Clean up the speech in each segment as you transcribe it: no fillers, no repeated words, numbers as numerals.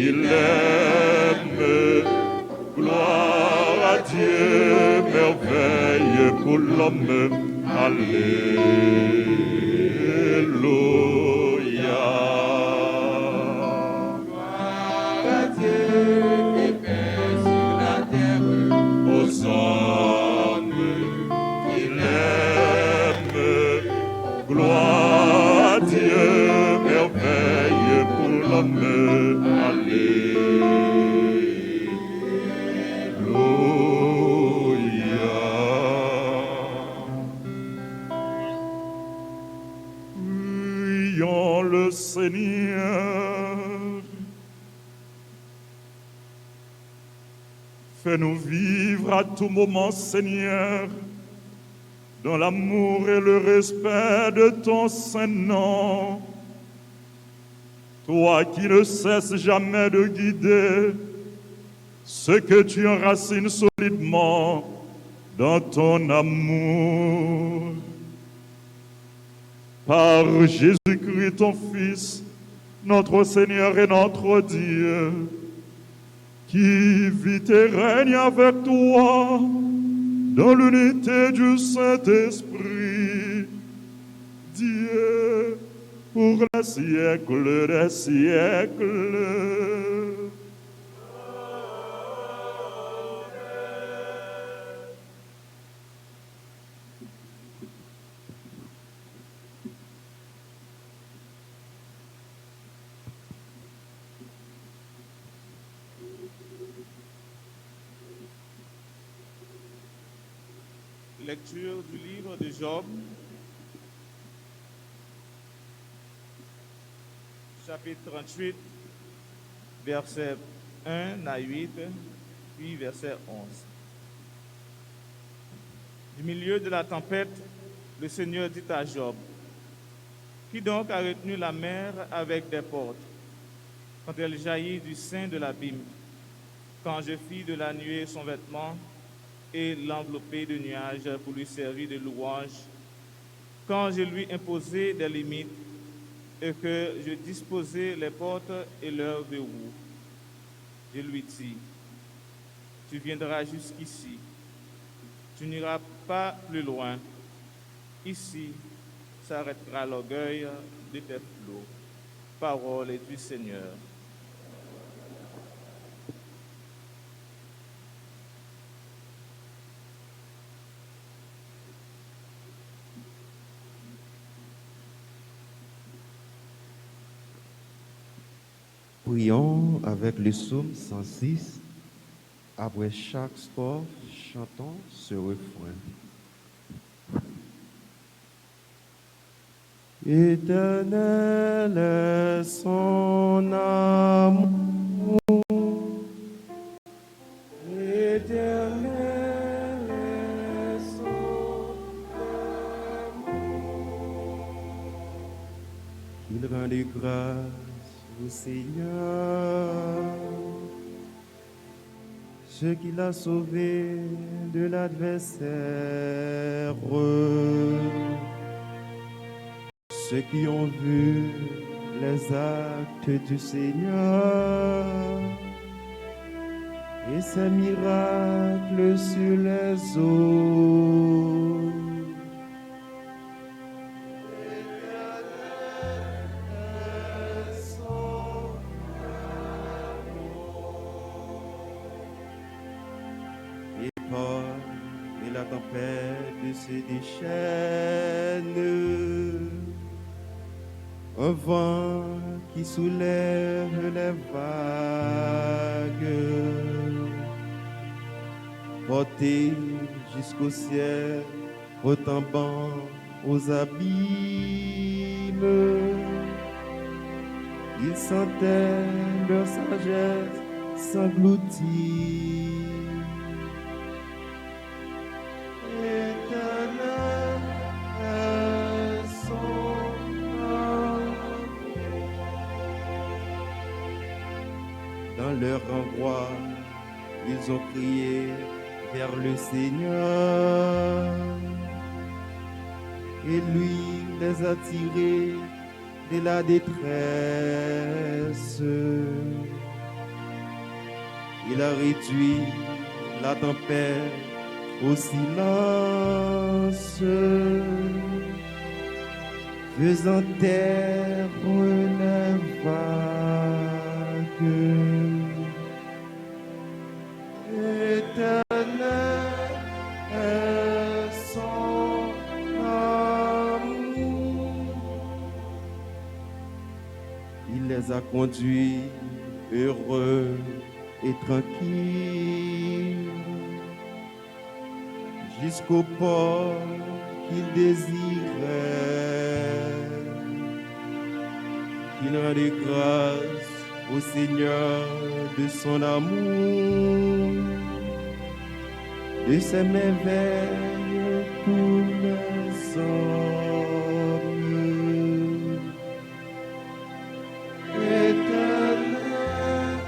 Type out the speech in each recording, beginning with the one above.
qu'il aime. Gloire à Dieu, merveille pour l'homme. Alléluia. Gloire à Dieu qui paix sur la terre. Aux hommes qu'il aime. Gloire à Dieu, merveille pour l'homme. Prions le Seigneur. Fais-nous vivre à tout moment, Seigneur, dans l'amour et le respect de ton saint nom. Toi qui ne cesses jamais de guider ce que tu enracines solidement dans ton amour. Par Jésus-Christ, ton Fils, notre Seigneur et notre Dieu, qui vit et règne avec toi dans l'unité du Saint-Esprit, Dieu, pour les siècles des siècles. Lecture du livre de Job, chapitre 38, verset 1 à 8, puis verset 11. Du milieu de la tempête, le Seigneur dit à Job, « Qui donc a retenu la mer avec des portes, quand elle jaillit du sein de l'abîme, quand je fis de la nuée son vêtement, et l'envelopper de nuages pour lui servir de louange, quand je lui imposai des limites et que je disposai les portes et leurs verrous. Je lui dis, tu viendras jusqu'ici, tu n'iras pas plus loin. Ici s'arrêtera l'orgueil de tes flots. Parole du Seigneur. Prions avec le psaume 106. Après chaque strophe, chantons ce refrain. Éternel est son amour, éternel est son amour, qu'il rende grâce au Seigneur, ce qu'il a sauvé de l'adversaire, ceux qui ont vu les actes du Seigneur et ses miracles sur les eaux. Et la tempête se déchaîne, un vent qui soulève les vagues, porté jusqu'au ciel, retombant aux abîmes. Ils sentaient leur sagesse s'engloutir. Dans leur endroit, ils ont crié vers le Seigneur, et lui les a tirés de la détresse. Il a réduit la tempête au silence, faisant taire une vague. Éternel est son amour. Il les a conduits heureux et tranquilles jusqu'au port qu'il désirait. Qu'il rendait grâce au Seigneur de son amour, de ses merveilles pour les hommes. Éternel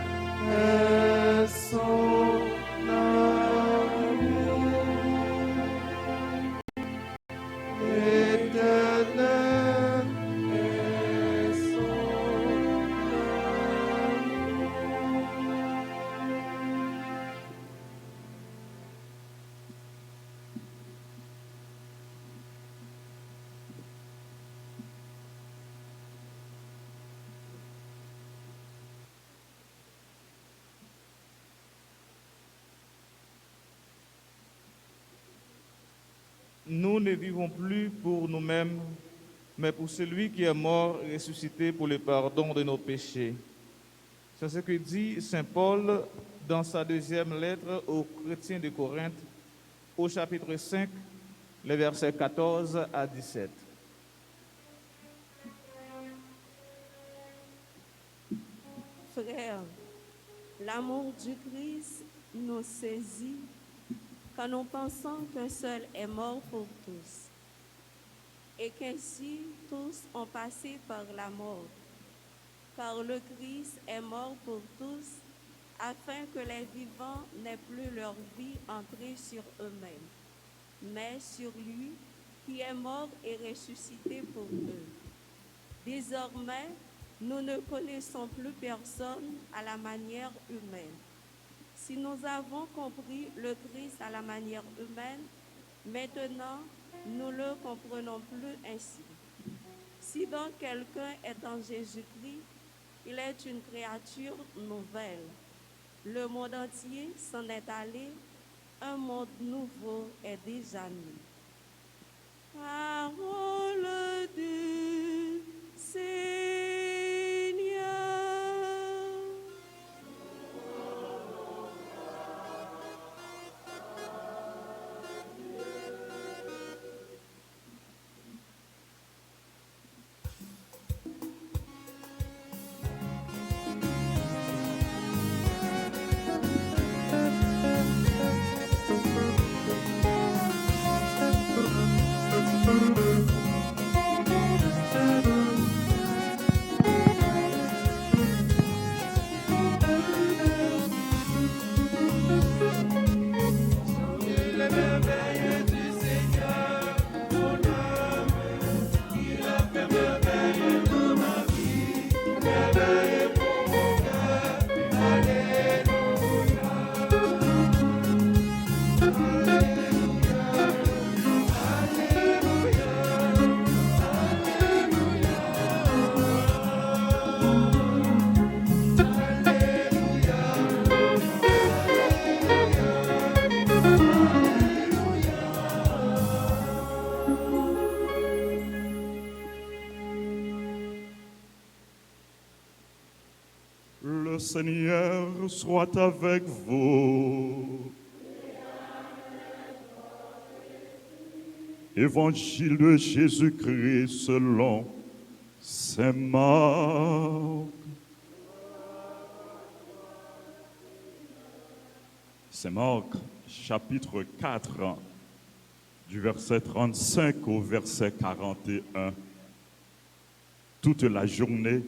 est son amour. Éternel est son Nous ne vivons plus pour nous-mêmes, mais pour celui qui est mort et ressuscité pour le pardon de nos péchés. C'est ce que dit Saint Paul dans sa deuxième lettre aux chrétiens de Corinthe, au chapitre 5, les versets 14 à 17. Frères, l'amour du Christ nous saisit quand nous pensons qu'un seul est mort pour tous, et qu'ainsi tous ont passé par la mort. Car le Christ est mort pour tous, afin que les vivants n'aient plus leur vie entrée sur eux-mêmes, mais sur lui qui est mort et ressuscité pour eux. Désormais, nous ne connaissons plus personne à la manière humaine. Si nous avons compris le Christ à la manière humaine, maintenant nous ne le comprenons plus ainsi. Si donc quelqu'un est en Jésus-Christ, il est une créature nouvelle. Le monde entier s'en est allé, un monde nouveau est déjà né. Parole du Seigneur. Le Seigneur soit avec vous. Évangile de Jésus-Christ selon saint Marc. Saint Marc, chapitre 4, du verset 35 au verset 41. Toute la journée,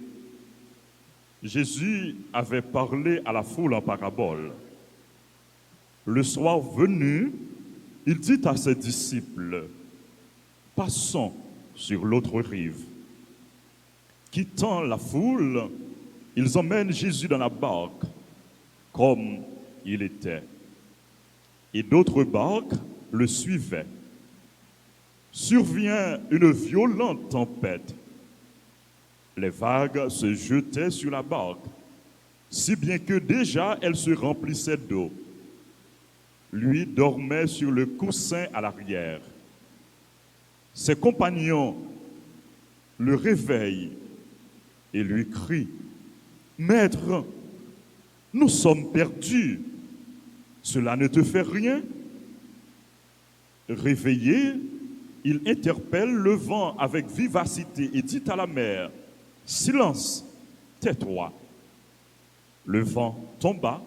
Jésus avait parlé à la foule en parabole. Le soir venu, il dit à ses disciples, « Passons sur l'autre rive. » Quittant la foule, ils emmènent Jésus dans la barque, comme il était. Et d'autres barques le suivaient. Survient une violente tempête. Les vagues se jetaient sur la barque, si bien que déjà elle se remplissait d'eau. Lui dormait sur le coussin à l'arrière. Ses compagnons le réveillent et lui crient, « Maître, nous sommes perdus. Cela ne te fait rien ?» Réveillé, il interpelle le vent avec vivacité et dit à la mer, « Silence, tais-toi. » Le vent tomba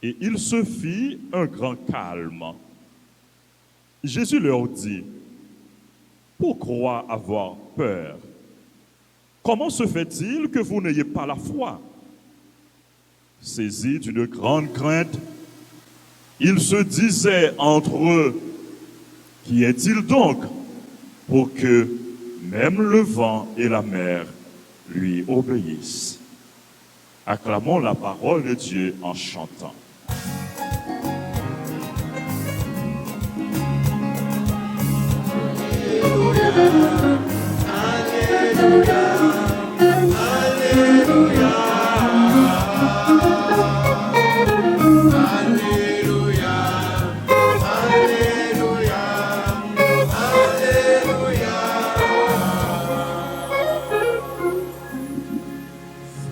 et il se fit un grand calme. Jésus leur dit, « Pourquoi avoir peur? Comment se fait-il que vous n'ayez pas la foi ?» Saisis d'une grande crainte, ils se disaient entre eux, « Qui est-il donc pour que même le vent et la mer lui obéissent ?» Acclamons la parole de Dieu en chantant.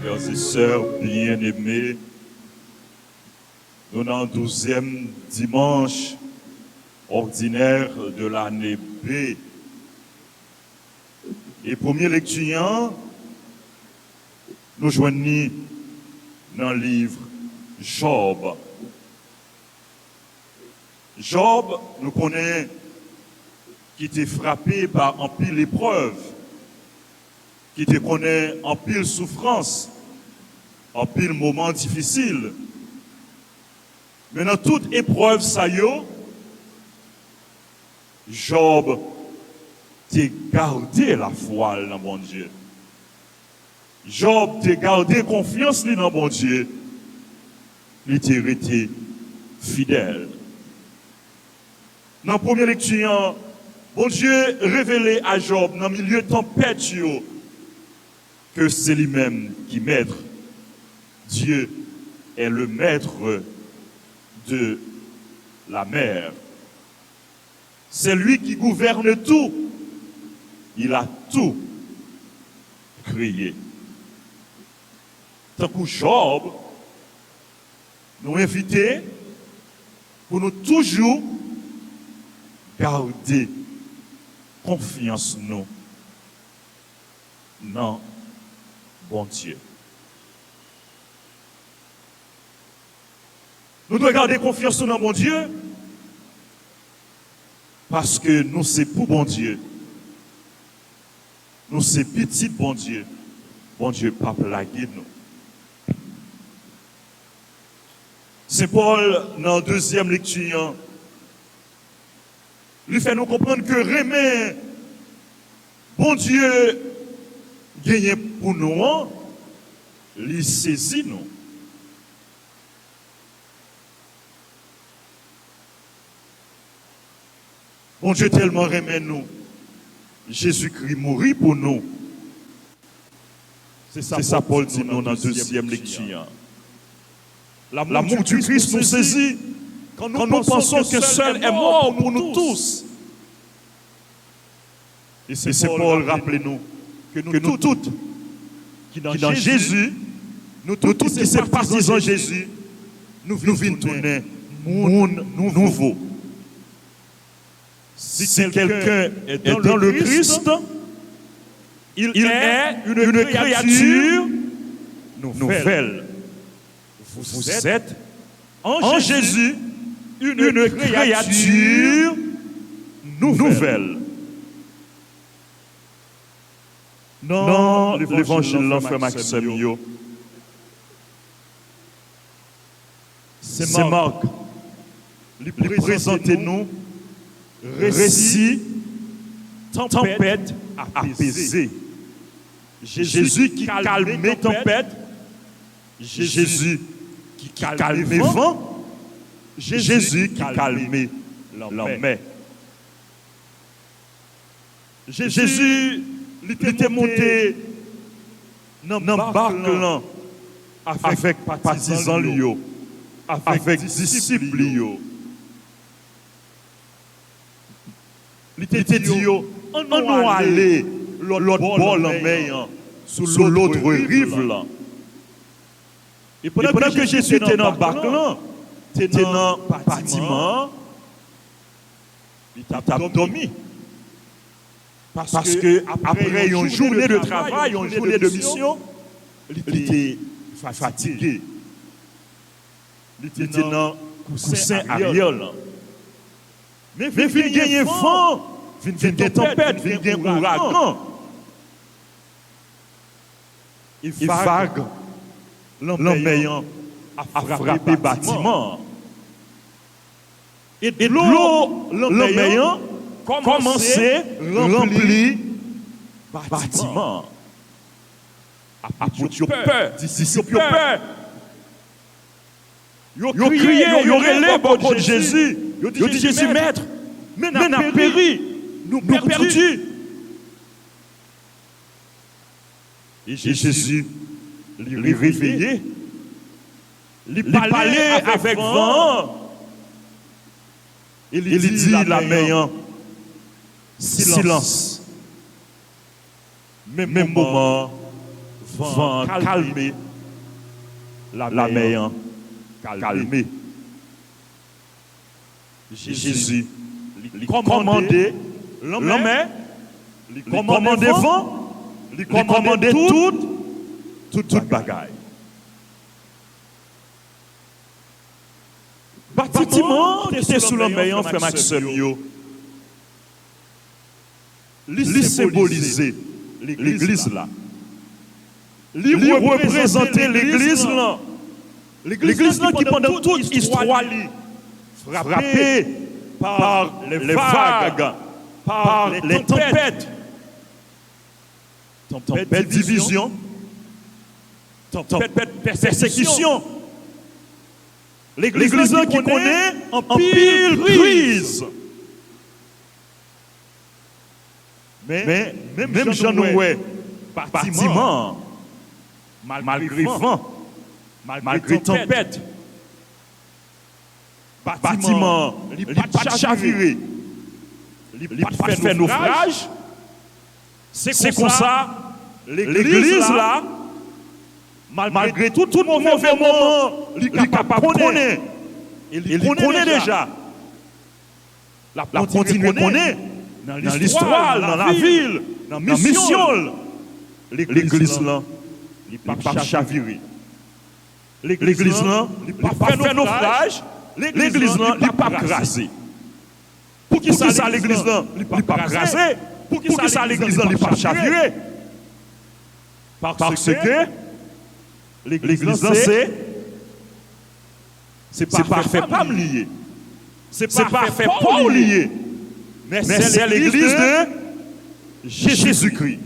Frères et sœurs bien-aimés, nous sommes le 12e dimanche ordinaire de l'année B. Et première lecture, nous joignons dans le livre Job. Job, nous connaissons qui était frappé par un pile épreuve, qui te connaît en pile souffrance, en pile moment difficile. Mais dans toute épreuve, ça y est, Job t'a gardé la foi dans mon Dieu. Job t'a gardé confiance dans mon Dieu. Il t'a été fidèle. Dans la première lecture, bon Dieu révélé à Job dans le milieu de tempête que c'est lui-même qui maître. Dieu est le maître de la mer. C'est lui qui gouverne tout. Il a tout créé. Tant que Job nous invite pour nous toujours garder confiance nous dans bon Dieu. Nous devons garder confiance dans bon Dieu parce que nous c'est pour bon Dieu. Nous c'est petit bon Dieu. Bon Dieu pas plaguer nous. C'est Paul dans la deuxième lecture lui fait nous comprendre que remet bon Dieu gagné pour nous, il saisit nous. Bon Dieu tellement remet nous. Jésus-Christ mourit pour nous. C'est ça Paul dit nous dans la deuxième lecture. L'amour du Christ nous saisit quand nous pensons que seul est mort pour nous tous. Et c'est Paul rappelez-nous que nous toutes qui dans Jésus, nous tous qui sommes partisans Jésus, nous venons tourner monde nouveau. Si quelqu'un est dans le Christ, il est une créature nouvelle. Vous êtes en Jésus une créature nouvelle. Dans l'évangile de frère Maxime, c'est Marc. Présentez-nous récit, tempête apaisée. Jésus qui calme les tempêtes. Jésus qui calme le vent, Jésus qui calme la mer. Jésus, il était monté dans la barque avec partisans, avec disciples. Il était dit, on va aller l'autre bord de la mer, sur l'autre rive. Là. Et pendant que Jésus était dans la barque, il était dans le bâtiment, il a dormi. Parce que après une journée de travail, une journée de mission, il était fatigué. Il était dans le coussin arrière. Mais il y a un vent, il y a une tempête, il y a un ouragan. Il vague, l'embayant a frappé le bâtiment. Et l'eau, l'embayant, commençait à remplir le bâtiment. A peur, peur. Ils ont crié, ils ont relé pour Jésus. Ils ont dit, Jésus, maître, mais nous avons péri, nous perdus. Et Jésus, il réveillé, il parlait avec vent. Il dit, la meilleure, silence. Même moment, vent calmer, la meilleure, calmer. Jésus, il commandait l'homme, il commandait vent, il commandait toute bagaille. Bâtiment qui était sous l'embayant, frère Maxime, il symbolisait l'église là. Il représentait l'église là. L'église là qui pendant toute l'histoire frappée par les vagues, par les tempêtes. Tempête division, tempête persécution. L'église là qui connaît en pile crise. Mais même Jean Noué, bâtiment, malgré vent, malgré tempête, bâtiment, il n'y a pas de chaviré, il n'y a pas de naufrage. C'est comme ça, l'église là, malgré tout mauvais moment, il est capable de connaître. Il connaît déjà. La continue à connaître. Dans l'histoire, dans la ville, dans la mission, l'église là, il n'est pas chaviré. L'église là, il n'est pas fait naufrage. L'église là, il n'est pas crasé. Pour qui ça l'église là, il n'est pas crasé? Pour qui ça l'église là, il n'est pas chaviré? Parce que l'église là, c'est pas fait pas me lier. C'est pas fait pas lier. Mais c'est l'église de Jésus-Christ.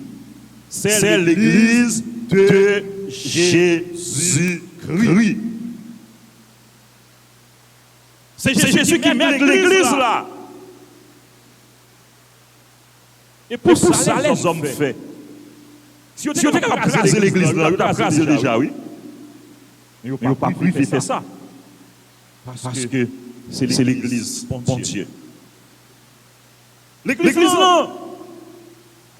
C'est l'église de Jésus-Christ. C'est Jésus qui met l'église là. Et pour ça, les hommes font. Si on était capable de craser l'église là, on a crasé déjà, oui. Mais on n'a pas pu faire ça. Parce que c'est l'église, bon Dieu. L'église là,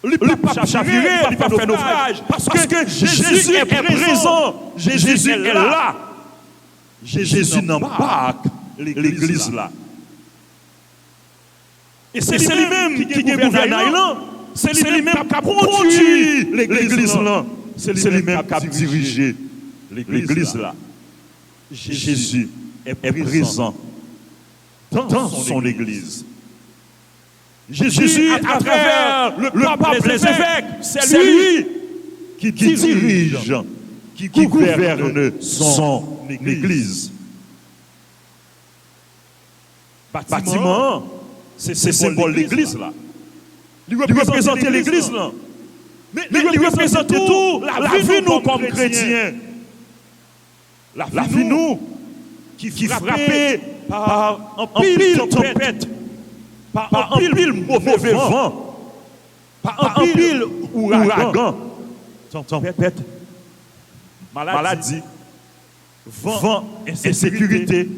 il ne peut pas chavirer, il ne peut pas faire naufrage. Parce que Jésus est présent. Jésus est là. Jésus n'embarque l'église là. Et c'est lui-même qui gouverne là. C'est lui-même qui a conduit l'église là. C'est lui-même qui a dirigé l'église là. Jésus est présent dans son église. Jésus, à travers le pape, les évêques, c'est lui qui dirige, qui gouverne son église. Bâtiment, c'est symbole de l'église là. Il représente l'église là. Mais il représente tout la vie nous comme chrétiens. La vie nous qui frappé par un pile tempête, par un pile mauvais vent, par un pile ouragan, tempête, maladie, vent, insécurité,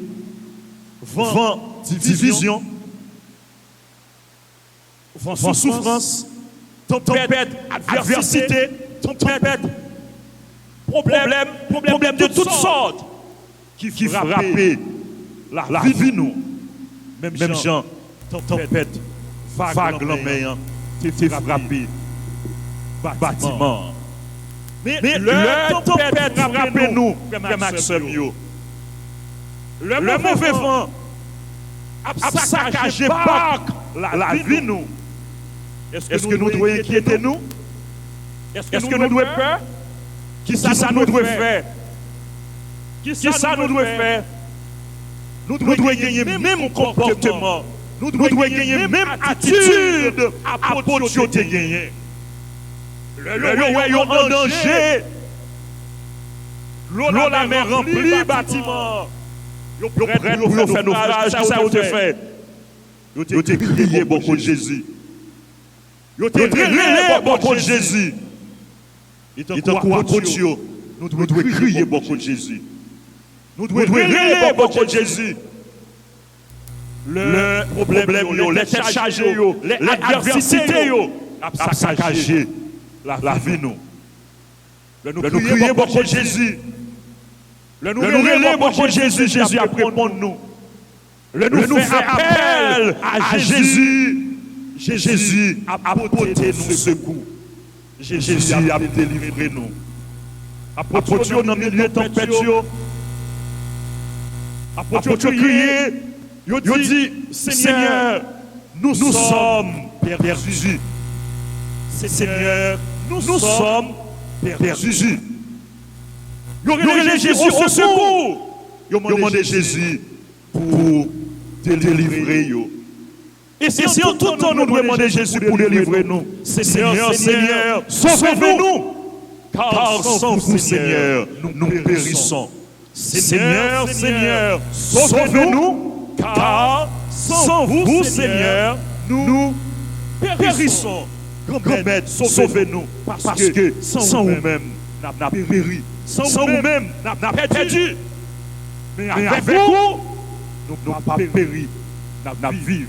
vent, division, vent, souffrance, tempête, adversité, tempête, problème de toutes sortes qui frappent la vie nous. Même gens, tempête, vague l'emmène, t'es frappé, bâtiment. Mais le tempête frappe nous, frère Maxime, le mauvais vent a saccagé la vie nous. Est-ce que nous devons inquiéter nous? Est-ce que nous devons peur? Qui ça nous doit faire? Qui ça nous doit faire? Nous devons gagner même comportement. Nous devons gagner même attitude à Potio te gagner. Le royaume en danger. L'eau la mer remplie bâtiment. Vous prêts pour faire naufrage, ça vous te fait. Vous te crié beaucoup de Jésus. Vous te crié beaucoup de Jésus. Il te croit Potio. Nous devons crier beaucoup de Jésus. Nous devons crier beaucoup de Jésus. Le problème, les têtes chargées, l'adversité, a saccagé la vie nous. Nous crions beaucoup de Jésus. Nous crions beaucoup de Jésus. Jésus a répondu nous. Nous fait appel à Jésus. Jésus a apporté nous secours. Jésus a délivré nous. Apporté nous dans le milieu de tempête. Apporté crier. Il dit, Seigneur, nous sommes perdus. Seigneur, nous sommes perdus. Il a demandé Jésus au secours. Il a demandé Jésus pour délivrer. Et c'est en tout temps nous devons demander Jésus pour délivrer nous. Seigneur, sauvez-nous. Car sans vous, Seigneur, nous périssons. Seigneur, sauvez-nous. Car sans vous, Seigneur, nous périssons. Grand-Maître, sauvez-nous. Parce que sans vous-même, nous avons péri. Sans vous-même, nous avons perdu. Mais avec vous, nous n'avons pas péri. Nous avons vécu.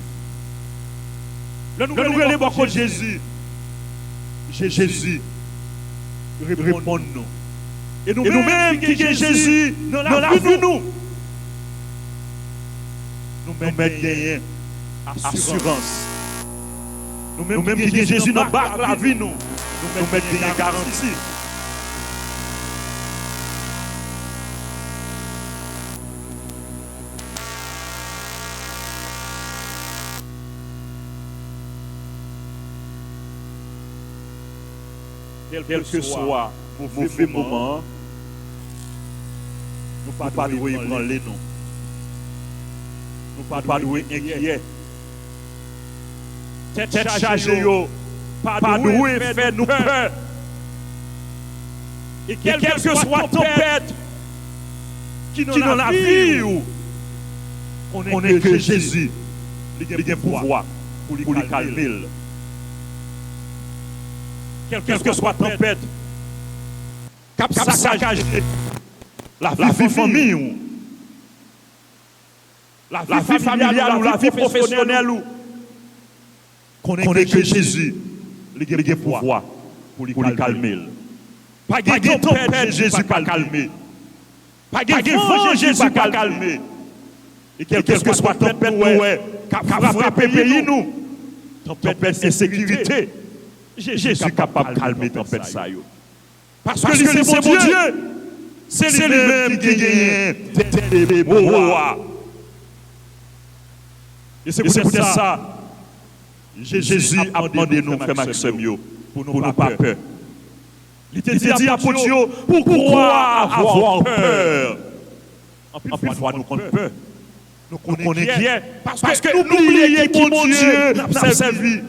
Le nouvel beaucoup de Jésus. Jésus répond-nous. Et nous-mêmes qui sommes Jésus dans la vie nous. Nous mettons assurance. Nous-mêmes qui sommes Jésus dans la vie nous. Nous mettons garantie. Quel que soit le mauvais moment, nous ne pas devons ébranler nous. Nous ne pas devons inquiéter. Tête chargée, pas devons faire nous peur. Et quel que soit la tempête qui dans la vie, on est que Jésus, il a pouvoir pour lui calmer. Quelle que soit la tempête, cap saccagé, la vie famille, la vie familiale ou la vie professionnelle, qu'on est que Jésus, il a pouvoir pour lui calmer. Pas de tempête, Jésus pas calmer. Pas de vent, Jésus pas calmer. Et quelle que soit la tempête, cap frapper pays nous, tempête d'insécurité. Jésus est capable de calmer la tempête. Parce que c'est mon Dieu. C'est lui-même qui gagne des pouvoirs. Et c'est pour ça Jésus a demandé nous, frère Maxime, pour nous pas peur. Il te dit à Potio, pourquoi avoir peur? En plus, fois nous connaissons peur. Nous connaissons qui est. Parce que nous oublions qui mon Dieu n'a servi.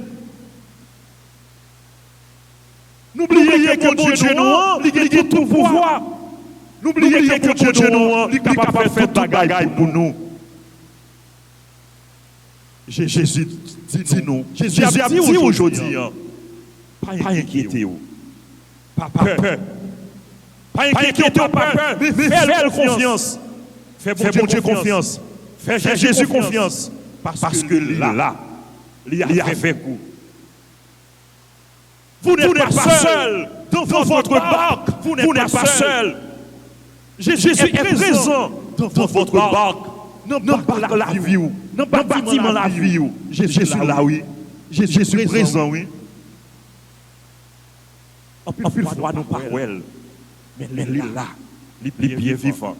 N'oubliez que mon Dieu, non, il a tout pouvoir. N'oubliez que bon Dieu nous, il est capable de faire toute bagaille pour nous. Jésus dit nous. Jésus a dit aujourd'hui, pas inquiétez-vous. Pas peur. Pas inquiétez-vous, pas peur. Mais faites confiance. Faites bon Dieu confiance. Faites Jésus confiance. Parce que là, il y a fait coup. Vous n'êtes pas seul dans votre barque. Vous n'êtes pas seul. Jésus est présent dans votre barque. Non pas la vie. Non pas bâtiment la vie. Jésus là, oui. Jésus présent, oui. En plus, fois, nous pas well. Mais il est là. Il est bien vivant.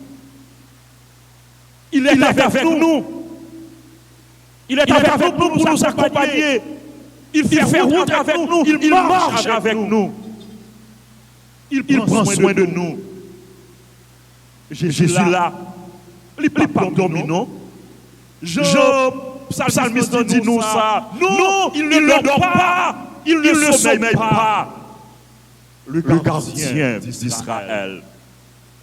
Il est avec nous. Il est avec nous pour nous accompagner. Il fait route avec nous. Il marche avec nous. Il prend soin de nous. Jésus là. Il n'est pas dominant. Jean, psalmiste dit nous ça. Non, il ne dort pas. Il ne sommeille pas. Le gardien d'Israël.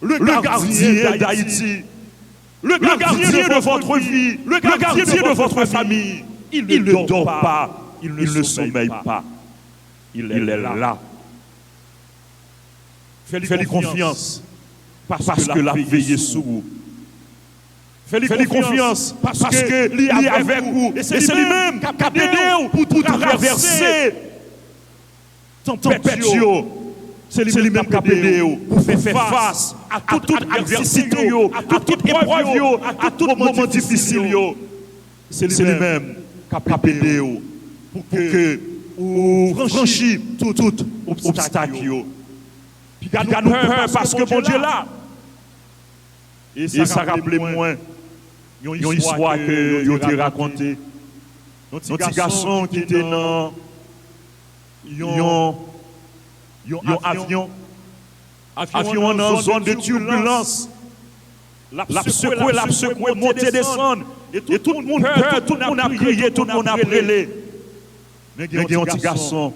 Le gardien d'Haïti. Le gardien de votre vie. Le gardien de votre famille. Il ne dort pas. Il ne sommeille pas. Il est là. Fais-lui confiance. Parce que la veille est sous vous. Fais-lui confiance. Parce qu'il est avec vous. Et c'est lui-même qui a aidé pour traverser tempête. C'est lui-même qui a aidé pour faire face à toute adversité, à toute épreuve, à tout moment difficile. C'est lui-même qui a aidé pour que vous franchissiez tout obstacle. Puis gardez-nous peur parce que bon Dieu est là. Et ça rappelait moins une histoire que vous avez racontée. Un petit garçon qui était dans un avion dans une zone de turbulence. La secoué, monter, descendre. Et tout le monde peur, tout le monde a prié, tout le monde a brûlé. Mais il y a un petit garçon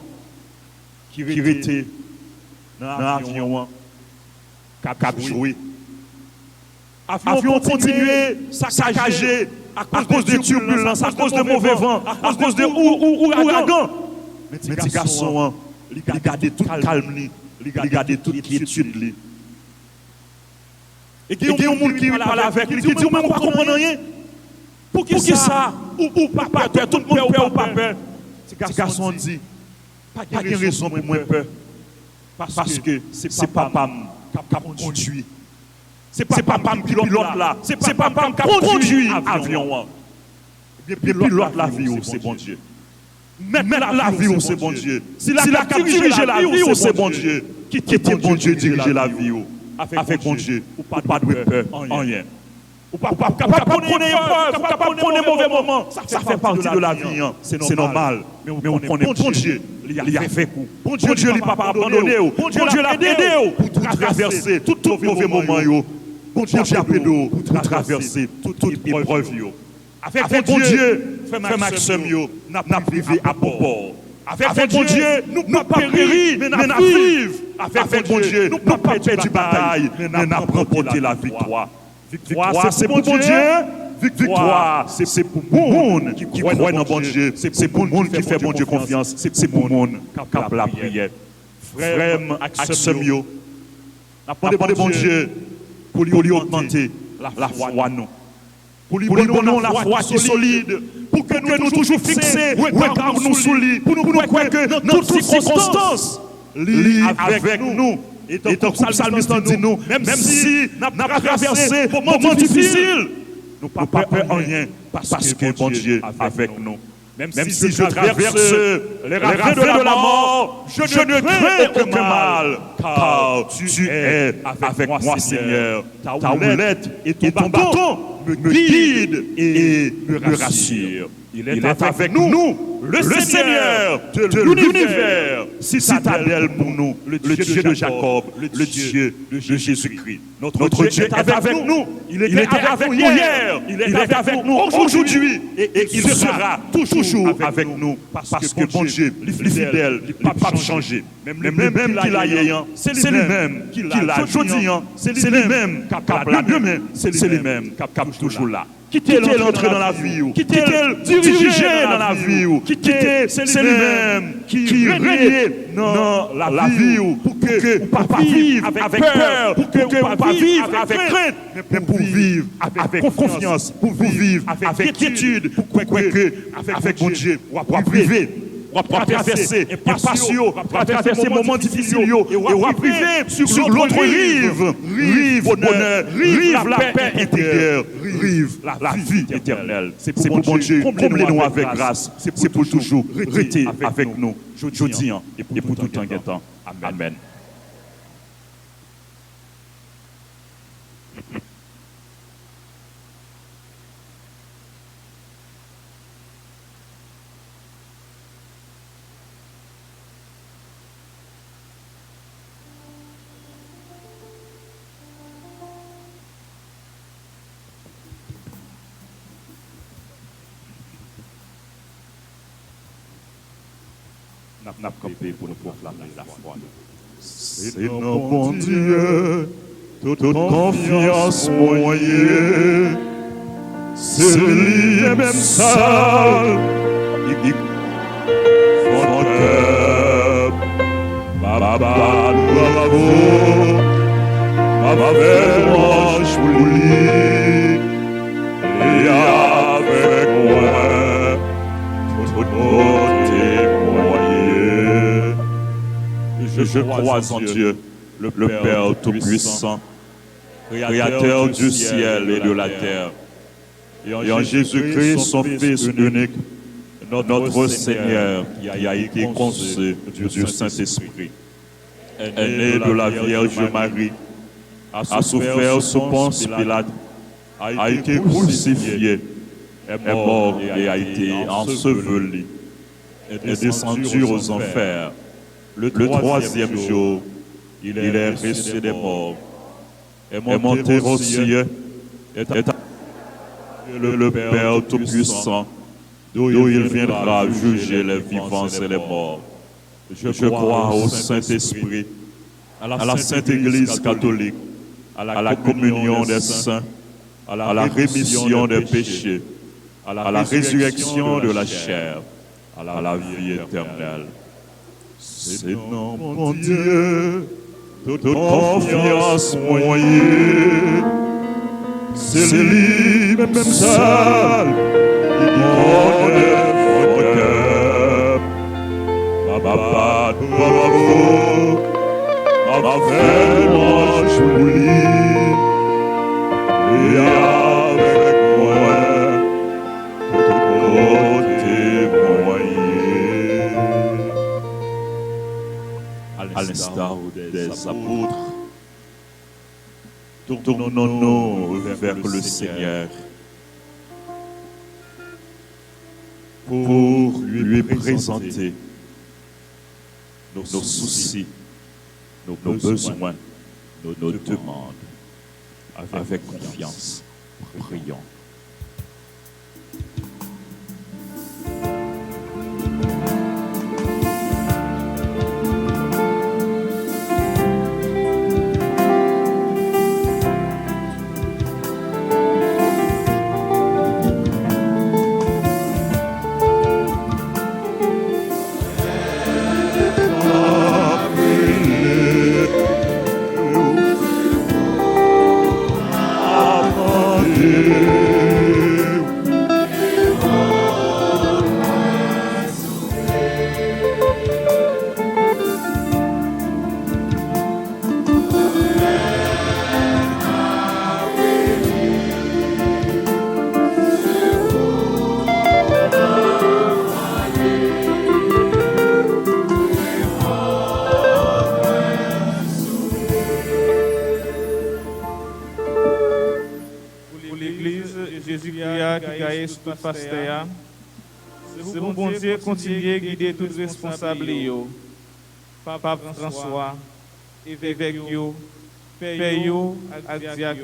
qui était dans l'avion, qui a joué. L'avion continué, saccagé à cause de turbulences, à cause de mauvais vent, à cause de ouragan. Mais petit garçon, il gardait tout calme, il gardait toute quiétude. Et il y a un monde qui parle avec lui, qui dit, mais on ne comprend rien. Pour qui ça? Ou pas peur, tout le monde peur ou pas peur. Petit garçon dit, pas de raison pour moi peur. Parce que c'est papa qui a conduit. C'est papa qui pilote là. C'est papa qui a conduit l'avion. Et puis pilote la vie, c'est bon Dieu. Même la vie, c'est bon Dieu. Si la qui dirige la vie, c'est bon Dieu. Qui était bon Dieu diriger la vie. Avec bon Dieu. Ou pas de peur, rien. Ou pas prendre mauvais moments. Ça fait partie de la vie. C'est normal. Mais on connaît bon Dieu. Il y a fait coup. Bon Dieu n'a pas abandonné. Bon Dieu l'a aidé pour traverser tout mauvais moment. Bon Dieu a aidé pour traverser toute épreuve. Avec bon Dieu, frère Maxime, n'a pas privé à bord. Avec bon Dieu, nous ne pas périr, mais nous vivre. Avec bon Dieu, nous ne pas perdre du bataille, mais nous remporter la victoire. Victoire, c'est pour bon Dieu. Victoire, c'est pour le monde qui croit dans bon Dieu. C'est pour le monde qui fait bon Dieu confiance. C'est pour le monde qui a la prière. Frère Maxime, nous demandons bon Dieu pour lui augmenter la foi, nous. Pour lui donner la foi qui est solide, pour que nous toujours fixés, regardons-nous sous lui, pour nous croire que dans toutes circonstances, lui avec nous. Et donc, le psalmiste dit nous, même si nous avons traversé des moments difficiles, nous n'avons pas peur en rien, parce que bon Dieu est avec nous. Même si je traverse les ravins de la mort, je ne crains aucun mal, car tu es avec moi, Seigneur. Ta houlette et ton bâton me guident et me rassurent. Il est avec nous, le Seigneur de l'univers, citadelle pour nous, le Dieu de Jacob, le Dieu de Jésus-Christ. Notre Dieu est avec nous. Il était avec nous hier, il est avec nous aujourd'hui, et il sera toujours avec nous, parce que bon Dieu, le fidèle, il ne peut pas changer. Même qu'il a hier, c'est lui-même qu'il a aujourd'hui, c'est lui-même qui a demain, c'est lui-même qui est toujours là. Quittez l'entrée dans la vie, quittez le diriger dans la vie, quittez, c'est lui-même qui règne dans la vie, pour que vous ne pas vivre avec peur, pour que vous ne pas vivre avec crainte, mais pour vivre avec confiance, pour vivre avec quiétude, pour que avec mon Dieu, on va priver. On va traverser impatient, on va traverser des moments difficiles, et on va priver sur l'autre rive bonheur, rive la paix intérieure, rive la vie éternelle. C'est pour mon Dieu, comblez-nous avec grâce, c'est pour toujours rester avec nous, aujourd'hui et pour tout un temps. Amen. N'a campé pour nous proclamer la foi. C'est notre bon Dieu, toute confiance moyenne. C'est lui-même seul, il fondeur. Baba, bravo, Baba, verrange pour lui, et avec moi, tout Je crois en Dieu, le Père Tout-Puissant, Créateur du ciel et de la terre, et en Jésus-Christ, son Fils unique, notre Seigneur, qui a été conçu du Saint-Esprit, est né de la Vierge Marie, a souffert sous Ponce Pilate, a été crucifié, est mort et a été enseveli, est descendu aux enfers. Le troisième jour, il est ressuscité des morts, est monté aux cieux, est le Père Tout-Puissant, d'où il viendra juger les vivants et les morts. Je crois au Saint-Esprit, à la Sainte Église catholique, à la communion des saints, à la rémission des péchés, à la résurrection de la chair, à la vie éternelle. C'est non, mon Dieu, toute confiance moyenne, c'est lui-même seul, qui donne votre cœur. Baba, bravo, avec jolie, et avec moi, tout côté moyen. À l'instar des apôtres, tournons-nous vers le Seigneur pour lui présenter nos soucis, nos besoins, nos demandes. Avec confiance, prions. Le bon Dieu continue à guider tous les responsables, Pape François, évêque, Père et diacre.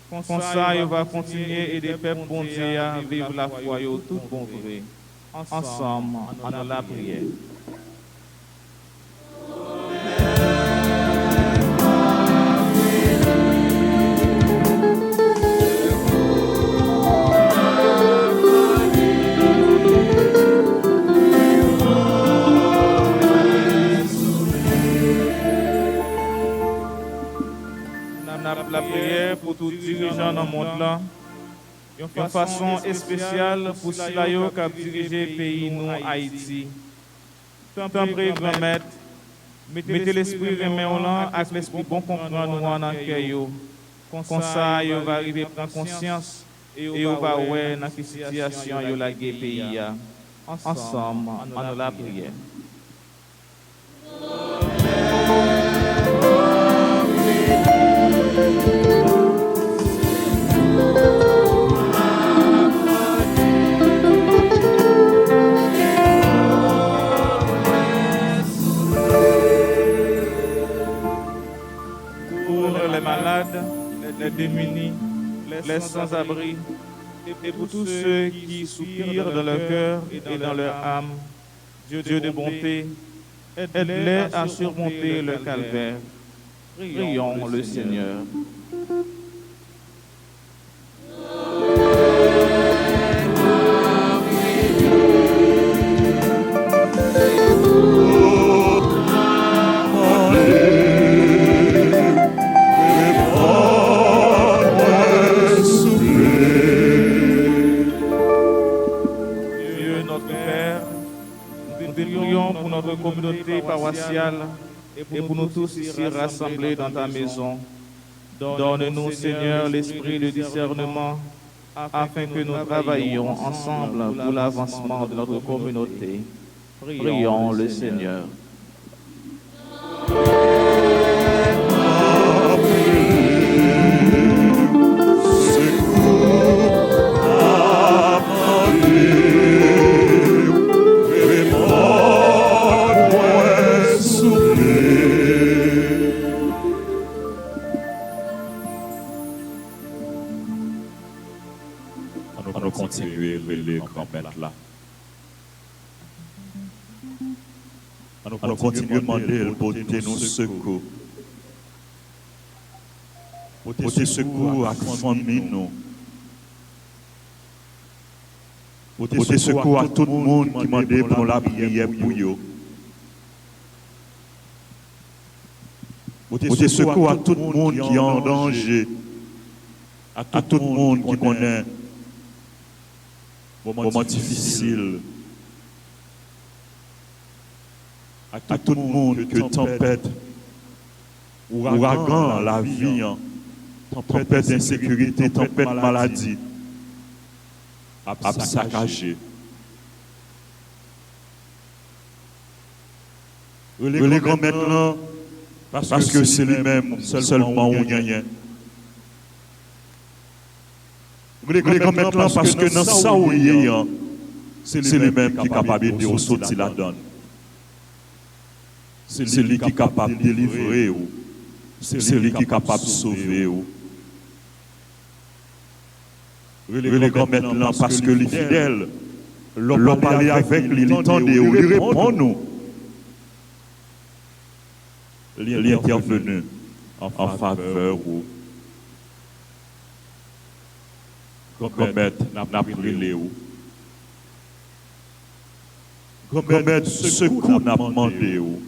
Comme ça, il va continuer et des peuples bon Dieu à vivre la foi tout bon vrai. Ensemble, en la prière. La prière pour tous les dirigeants dans le monde là, de façon spéciale pour ceux qui ont dirigé le pays, nous, Haïti. Tant pis, grand maître, mettez l'esprit remet là, avec l'esprit bon comprendre nous en cœur. Comme ça, il va arriver à prendre conscience et il va voir dans quelle situation il y a le pays. Ensemble, en la prière. Les malades, les démunis, les sans-abri, et pour tous ceux qui soupirent dans leur cœur et dans leur âme, Dieu de bonté, aide-les à surmonter le calvaire. Prions le Seigneur. Pour notre communauté paroissiale et pour nous tous ici rassemblés dans ta maison. Donne-nous, Seigneur, l'esprit de discernement afin que nous travaillions ensemble pour l'avancement de notre communauté. Prions le Seigneur. On continuer à les grand-mère là. On continue à demander pour nous secours. Pour tes secours à la famille nous. Pour tes secours à tout le monde qui m'a demandé pour la prière pour eux. Pour tes secours à tout le monde qui est en danger. À tout le monde qui connaît moment difficile. À tout le monde que tempête, ouragan, la vie, tempête d'insécurité, tempête maladie, a saccagé. Les grands maintenant, parce que c'est lui-même seulement où rien. Les grands maintenant, parce que dans ça où il y a, c'est lui-même qui est capable de sortir la donne. C'est lui qui est capable de délivrer. C'est lui qui est capable de sauver. Les grands maintenant, parce que les fidèles l'ont parlé avec lui, ils entendent, ils répondent nous. Il est intervenu en faveur. Grand-mère n'a brûlé où. Grand-mère secours n'a demandé où.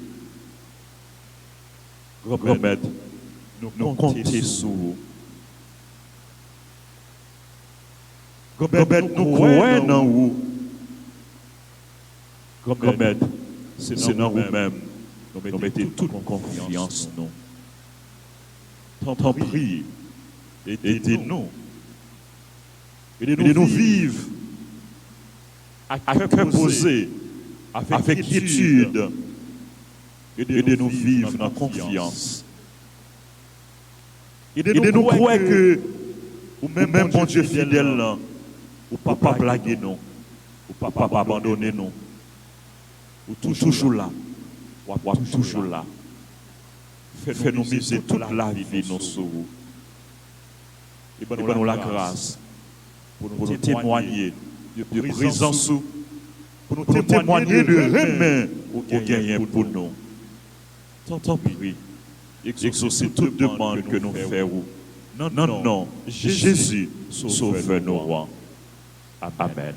Grand-mère nous comptons sur vous. Grand-mère nous croyons dans vous. Grand-mère, c'est dans vous-même. Nous mettons toute confiance nous. Tant pis, aidez-nous. Aidez-nous vivre à cœur posé, avec quiétude. Aidez-nous vivre dans confiance. Aidez-nous croire que, ou même bon Dieu fidèle, ou pas blaguer nous, Ou pas abandonner nous. Ou toujours là. Ou toujours là. Fais-nous miser toute la vie nous sur vous. Et nous la grâce pour nous témoigner de présence sous, pour nous témoigner de remède ou gagner pour nous. Tant pis, exaucer toute demande que nous faisons. Non, Jésus, sauve-nous. Amen.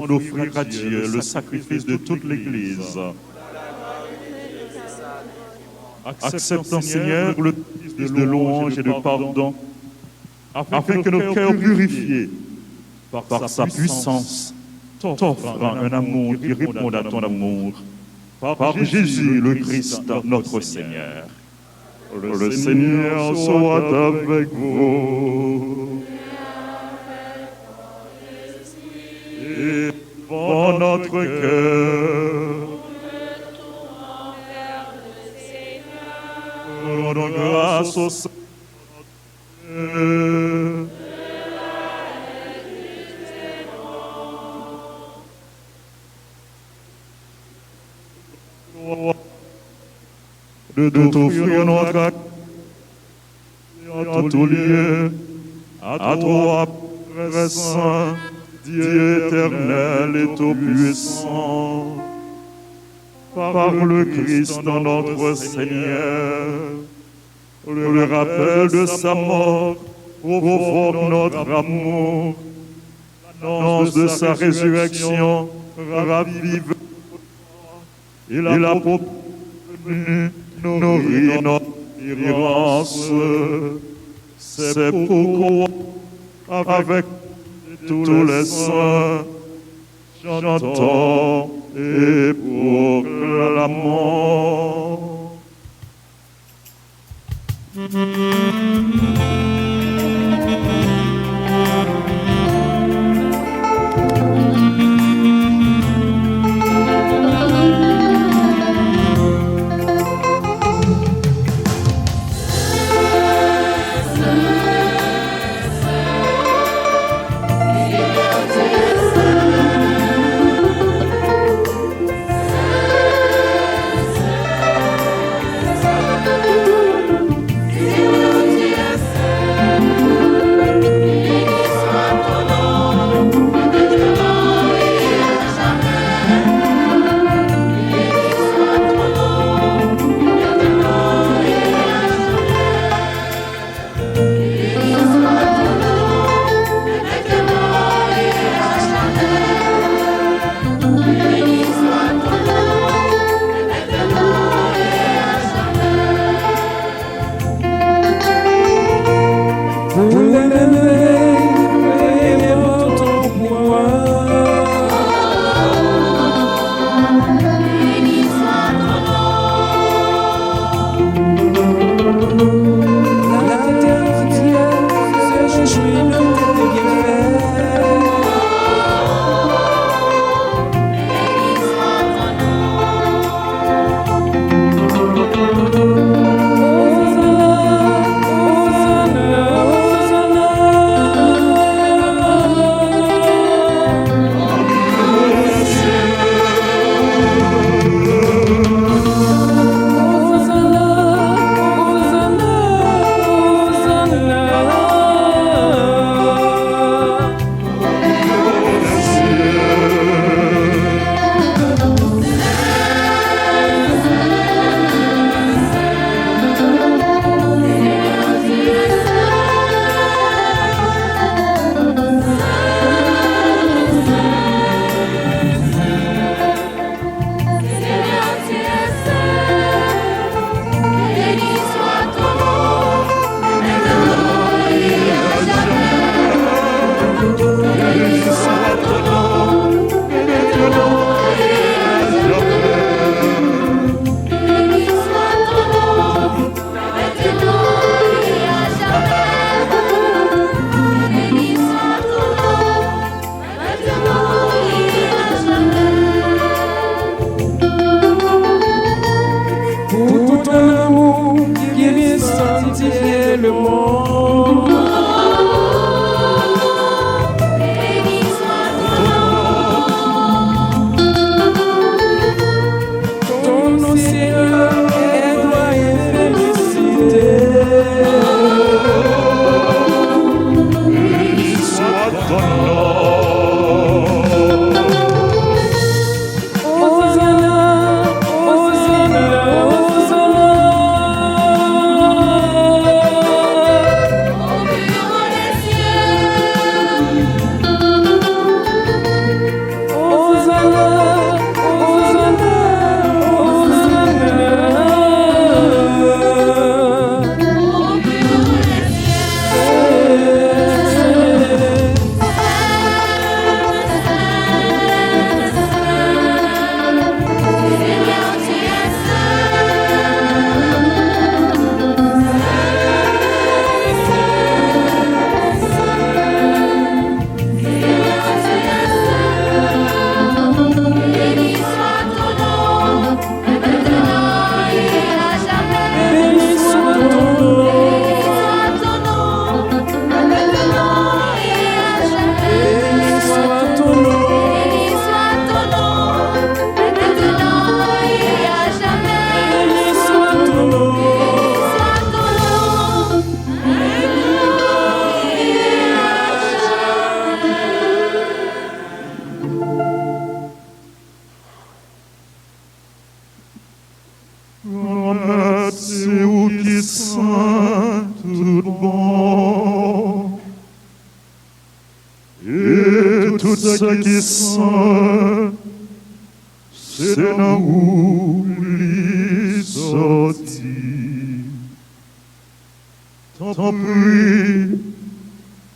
d'offrir à Dieu le sacrifice de toute l'Église. Acceptons, Seigneur, le sacrifice de louange et de pardon, afin que nos cœurs purifiés par sa puissance t'offrent un amour qui réponde à ton amour. Par Jésus le Christ, notre Seigneur. Le Seigneur soit avec vous. notre cœur. Rendons grâce au Seigneur. De t'offrir notre acte en tout lieu, à toi, Père Saint, Dieu éternel et tout-puissant, par le Christ notre Seigneur, le rappel de sa mort provoque notre amour, l'annonce de sa résurrection ravive et la nourrit notre espérance. C'est pourquoi, avec tous les saints, chantons et proclamons. tout bon. Et tout ce qui sent, c'est dans où il sorti. Tant pis,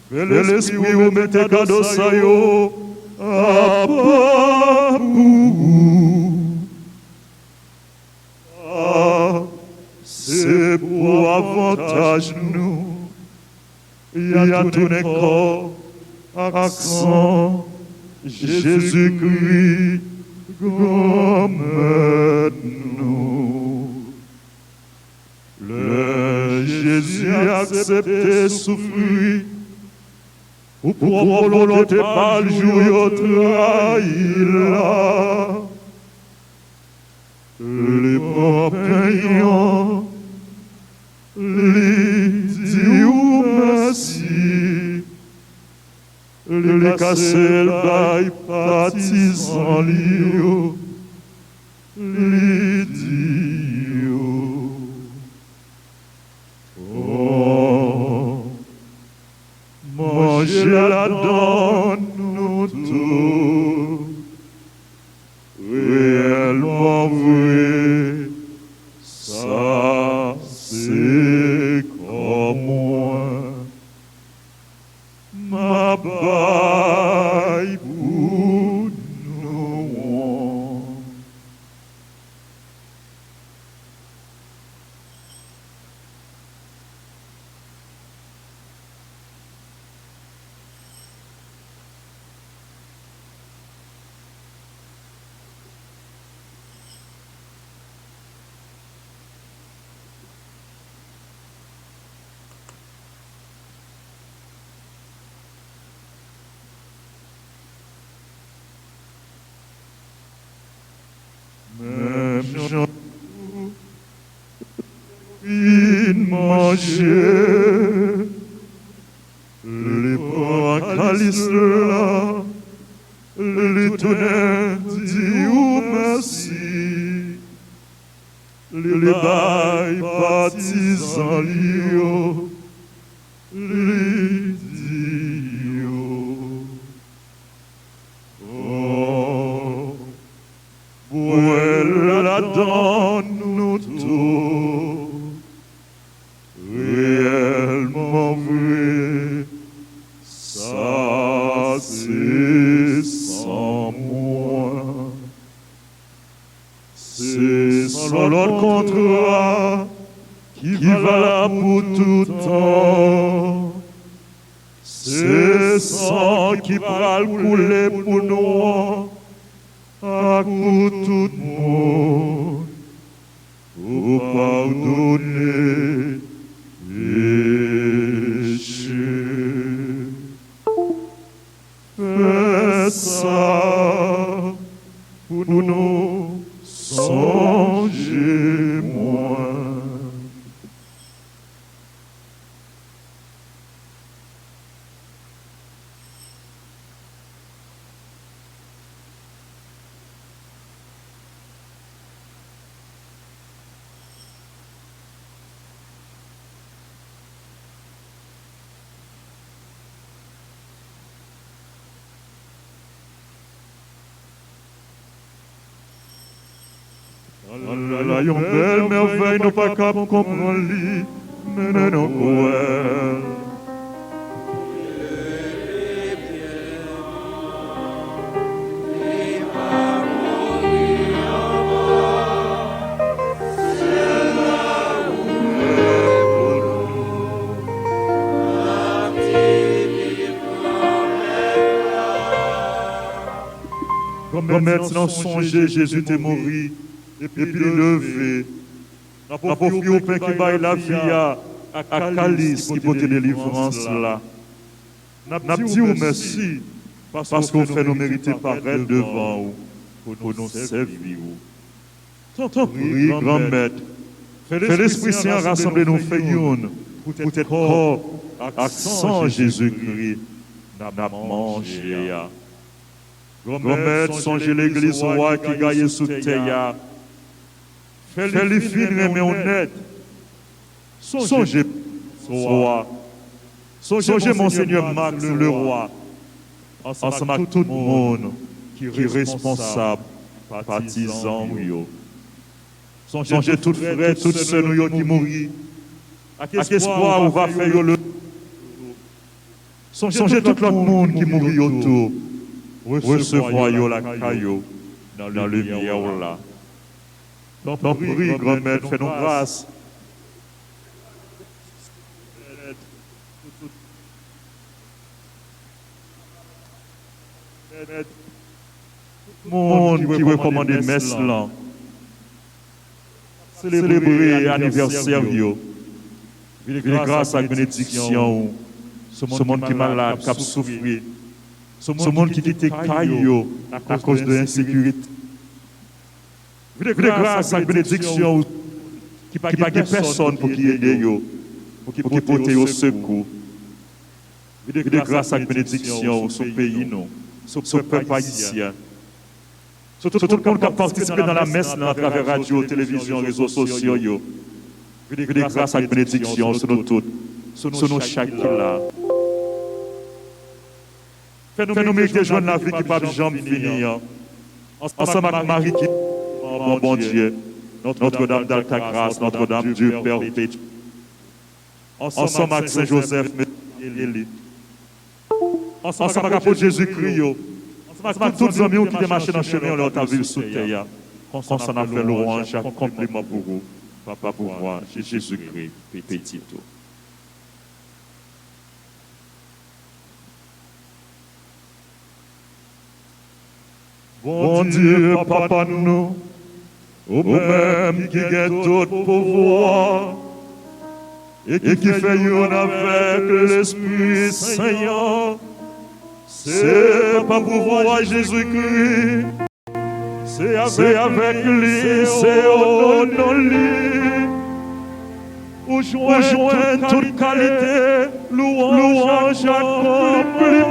fais l'esprit ou mettez cadeau ça yo, à pas pour. Ah, c'est pour avantage nous. Il y a tout un corps, accent, Jésus-Christ, gomme nous. Le Jésus a accepté souffrir, ou pour volonté pas le jour trahi là. Les bons payants, les dieux merci, les cassés bail partisans lio, les dieux. Oh, mangez la donne nous tous. Réellement vrai, ça c'est comme moi. Ma baille pour nous. Même Jean, il mangeait les bras calices là, les tonnerres dit ou merci, les bails partisans lio, les dios. Oh, la donne nous tous, réellement vrai, ça c'est sans moi, c'est sans l'autre contrat qui va pour tout temps, c'est sang qui va couler pour nous. Pour tout le monde, pour pardonner péché. Fais ça pour nous songer moins. La yon belle merveille, nous pas qu'à comprendre lui, mais non quoi. Comme maintenant songer, Jésus t'est mort. Et puis levé, n'a pas profité au pain qui baille la vie à calice qui porte délivrance là. N'a dit ou merci parce qu'on fait nous mériter pareil devant vous pour nous servir. Tant pis, grand maître, fais l'Esprit Saint rassembler nos faillons pour être corps, accent Jésus-Christ, n'a mangé. Grand maître, songez l'église roi qui gagne sous terre. Fais les filles mais honnêtes. Songez soir. Songez, Monseigneur Max Leroy, ensemble avec tout le monde qui est responsable, partisan, songez tout frère, toutes sœurs qui mourent. À espoir, on va faire le. Songez tout l'autre monde qui mourit autour. Recevoir la caillou dans le lumière là. Donc, prie, grand-mère, fais-nous grâce. Monde qui recommande messe là. Célébrer l'anniversaire. Grâce à la bénédiction. Ce monde qui est malade, qui a souffert. Ce monde qui était caillou à cause de l'insécurité. Grâce à la bénédiction qui n'a pas personne pour qui aider, pour qui porter au secours. Grâce à la bénédiction sur le pays, sur le peuple haïtien. Sur tout le monde qui a participé dans la messe à travers radio, télévision, réseaux sociaux. Grâce à la bénédiction sur nous tous, sur nos chacun là. Fais-nous mériter de joindre la vie qui ne peut jamais finir. Ensemble avec Marie qui mon bon Dieu, Notre-Dame d'Alta-Grâce, Notre-Dame Dieu perpétuel. Ensemble avec Saint-Joseph, ensemble avec l'apôtre Jésus-Christ, ensemble avec tous les amis qui ont marché dans le chemin, on leur ville sous terre. Qu'on s'en a fait louange, compliment pour vous, Papa pour moi, Jésus-Christ, petit tout. Bon Dieu, Papa nous, au même qui a tout pouvoir, et qui fait une avec l'Esprit Saint, c'est pas pouvoir Jésus-Christ, c'est avec lui, c'est au nom de lui, où joint toute qualité, louange, accomplissement,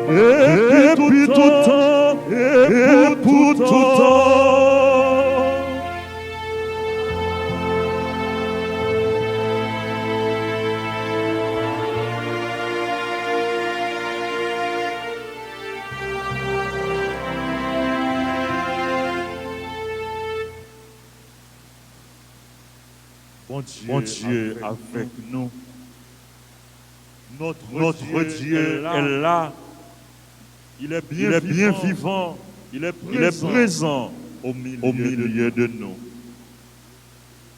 et puis tout temps, et pour tout temps. Bon Dieu avec nous. Notre Dieu est là. Il est bien vivant. Il est présent au milieu de nous.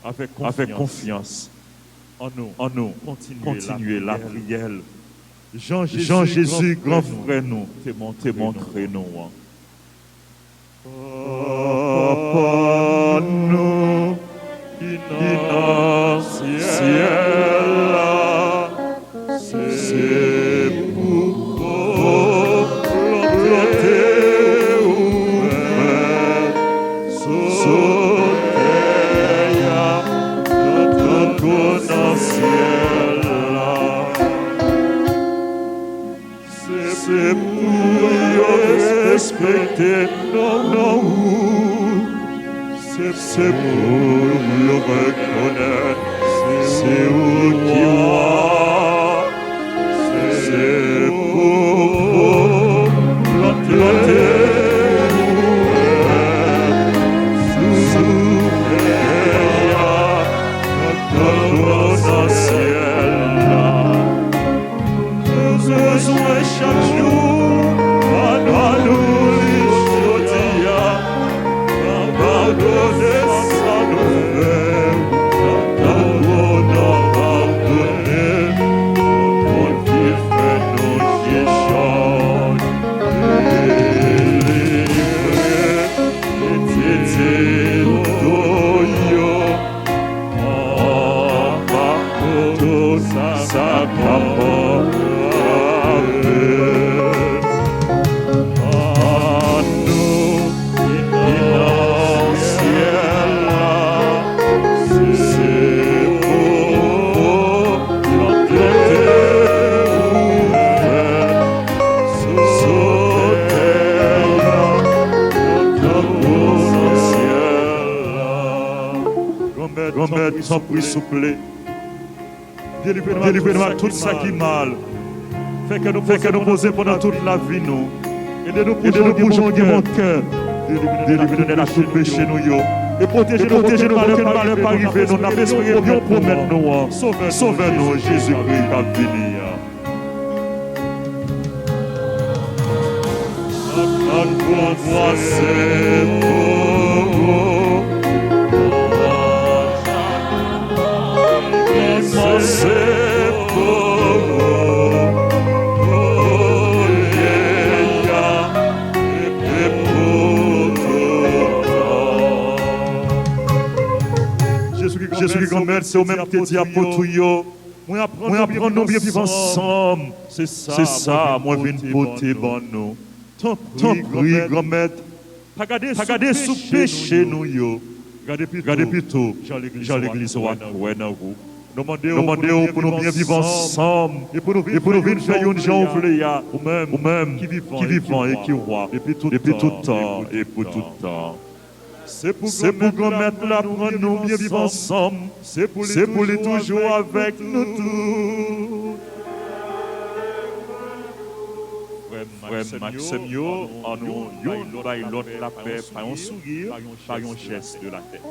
Avec confiance en nous. Continuez la prière. Jean-Jésus, grand frère, nous, t'es montré nous. Papa, nous, qui dans le ciel là, c'est pour planter ouvert, sauter dans le ciel là. C'est pour respecter nos c'est pour le reconnaître, c'est où qui voit, c'est pour planter sous le ciel là. Besoin chaque jour, à nous les jours. Pardonnez sans nous faire, pardonnez, mon qui fait nos échanges, délivrez, en partout sa parole. Grand-mère, sans prix souple. Délivre-nous de tout ça qui est mal. Fait que nous poser pendant toute la vie, nous. Aidez-nous pour jouer mon cœur. Délivre-nous de la chute péché, nous. Et protégez-nous pour que le malheur pas arriver. Nous n'avons espéré bien promettre nous. Sauvez-nous, Jésus-Christ, va venir. Jésus, grand-mère, c'est au même que dit à Potouyo. Moi, apprendre nous bien vivre ensemble. C'est ça, moi, je viens porter bon nous. Ton prix, grand-mère. Regardez sous péché nous, yo. Regardez plutôt. Jean l'église, ouais, dans vous. Demandez pour nous bien vivre ensemble. Et pour nous vivre faire une gens ou même qui vivent et qui voient. Depuis tout temps et pour tout temps. C'est pour qu'on mette la prendre nous bien vivre ensemble. C'est pour les toujours avec nous tous. Frère Maxime, en nous, l'autre la paix, par un sourire, par un geste de la tête.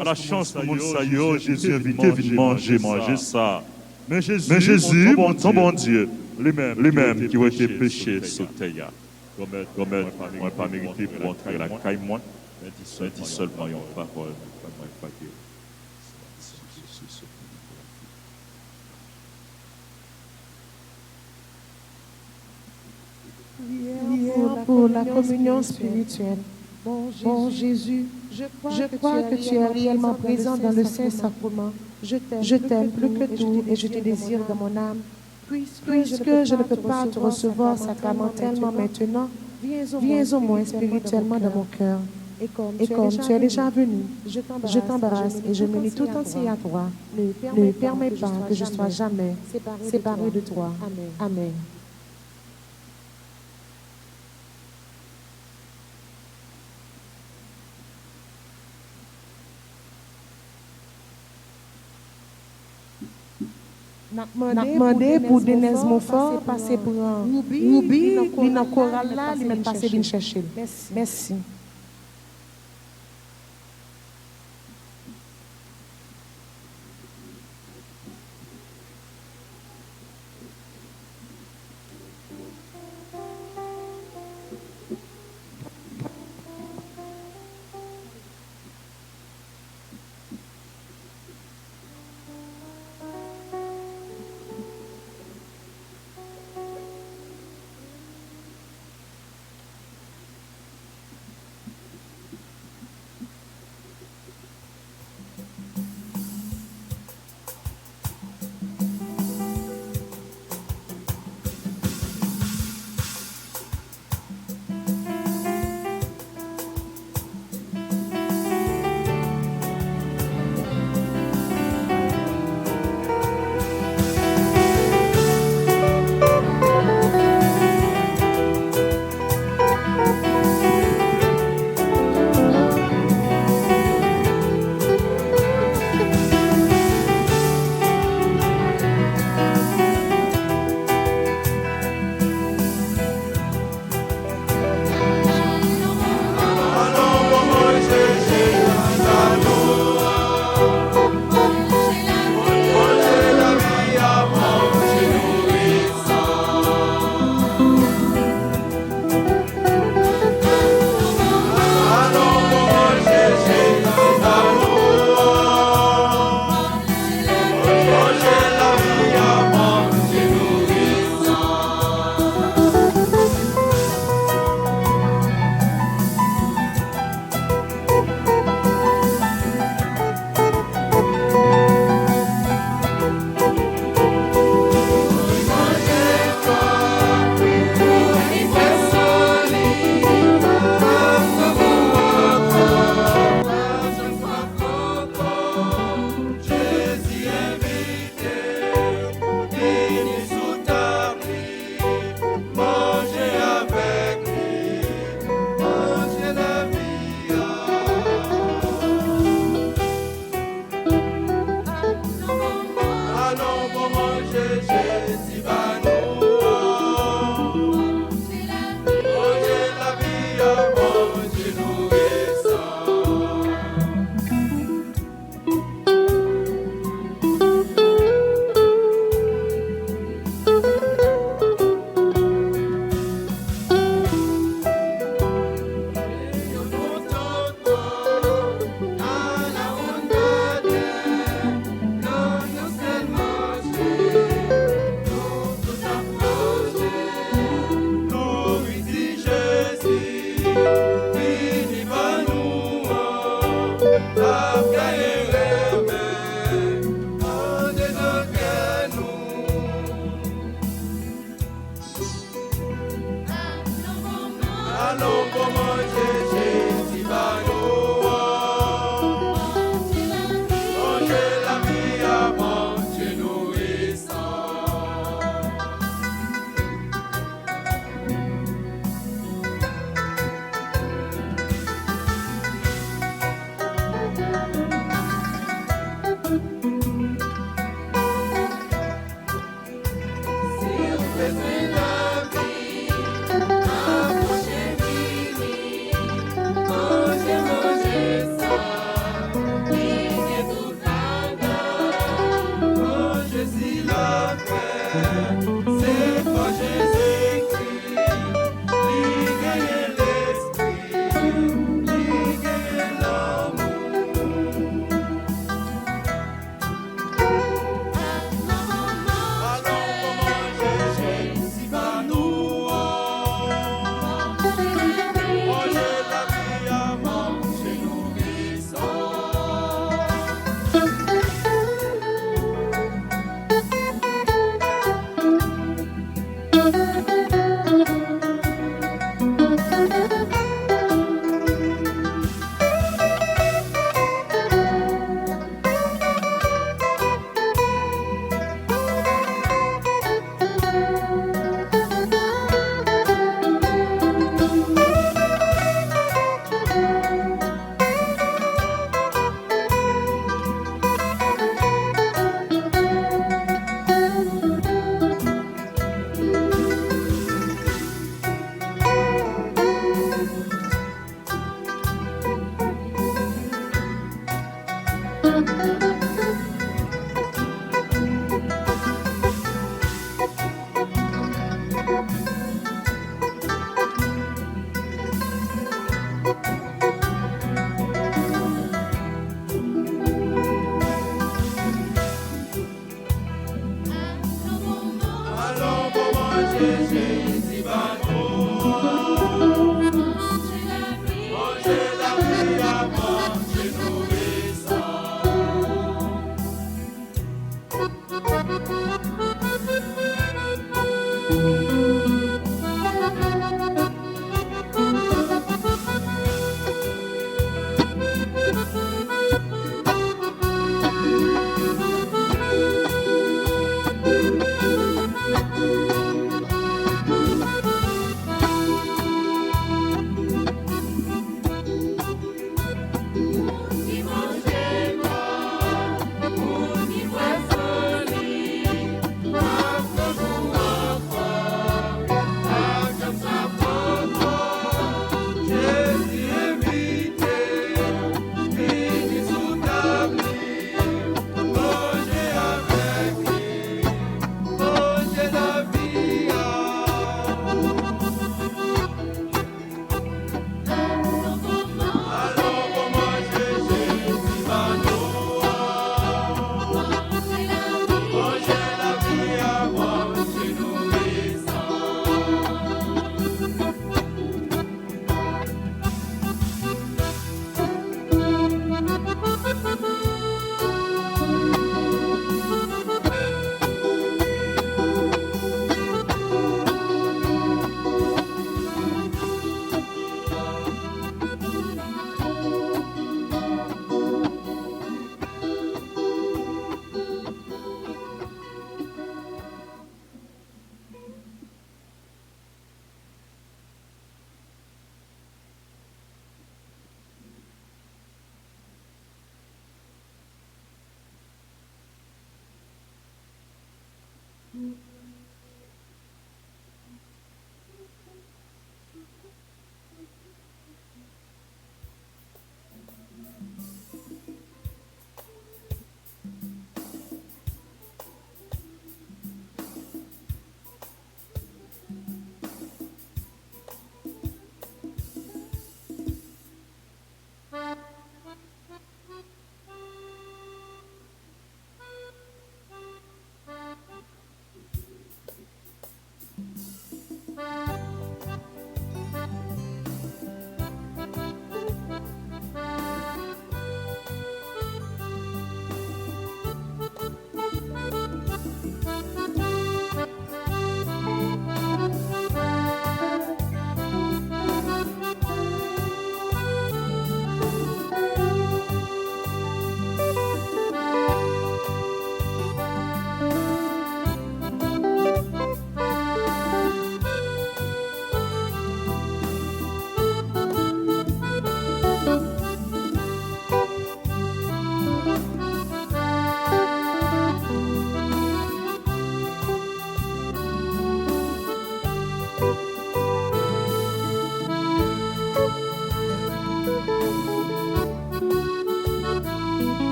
À la chance pour mon saillot, Jésus est venu manger ça. Mais Jésus, mon bon Dieu, lui-même qui ont été péchés sur terre. Comme moi pas mérité pour entrer la caille moi, mais dit seulement une parole. Prière pour la communion spirituelle. Bon Jésus, je crois que tu es réellement présent dans le Saint-Sacrement. Je t'aime plus que tout et je te désire dans mon âme. Puisque je ne peux pas te recevoir sacramentellement maintenant, viens au moins spirituellement dans mon cœur. Et comme tu es déjà venu, je t'embrasse et je me lie tout entier à toi. Ne permets pas que je sois jamais séparé de toi. Amen. N'a demandé pour Denise Montfort passer pour un Ruby, il dans choral là, il même passé vient chercher. Merci. Allons pour manger chez Sibano. Manger la vie à manger nourrissant.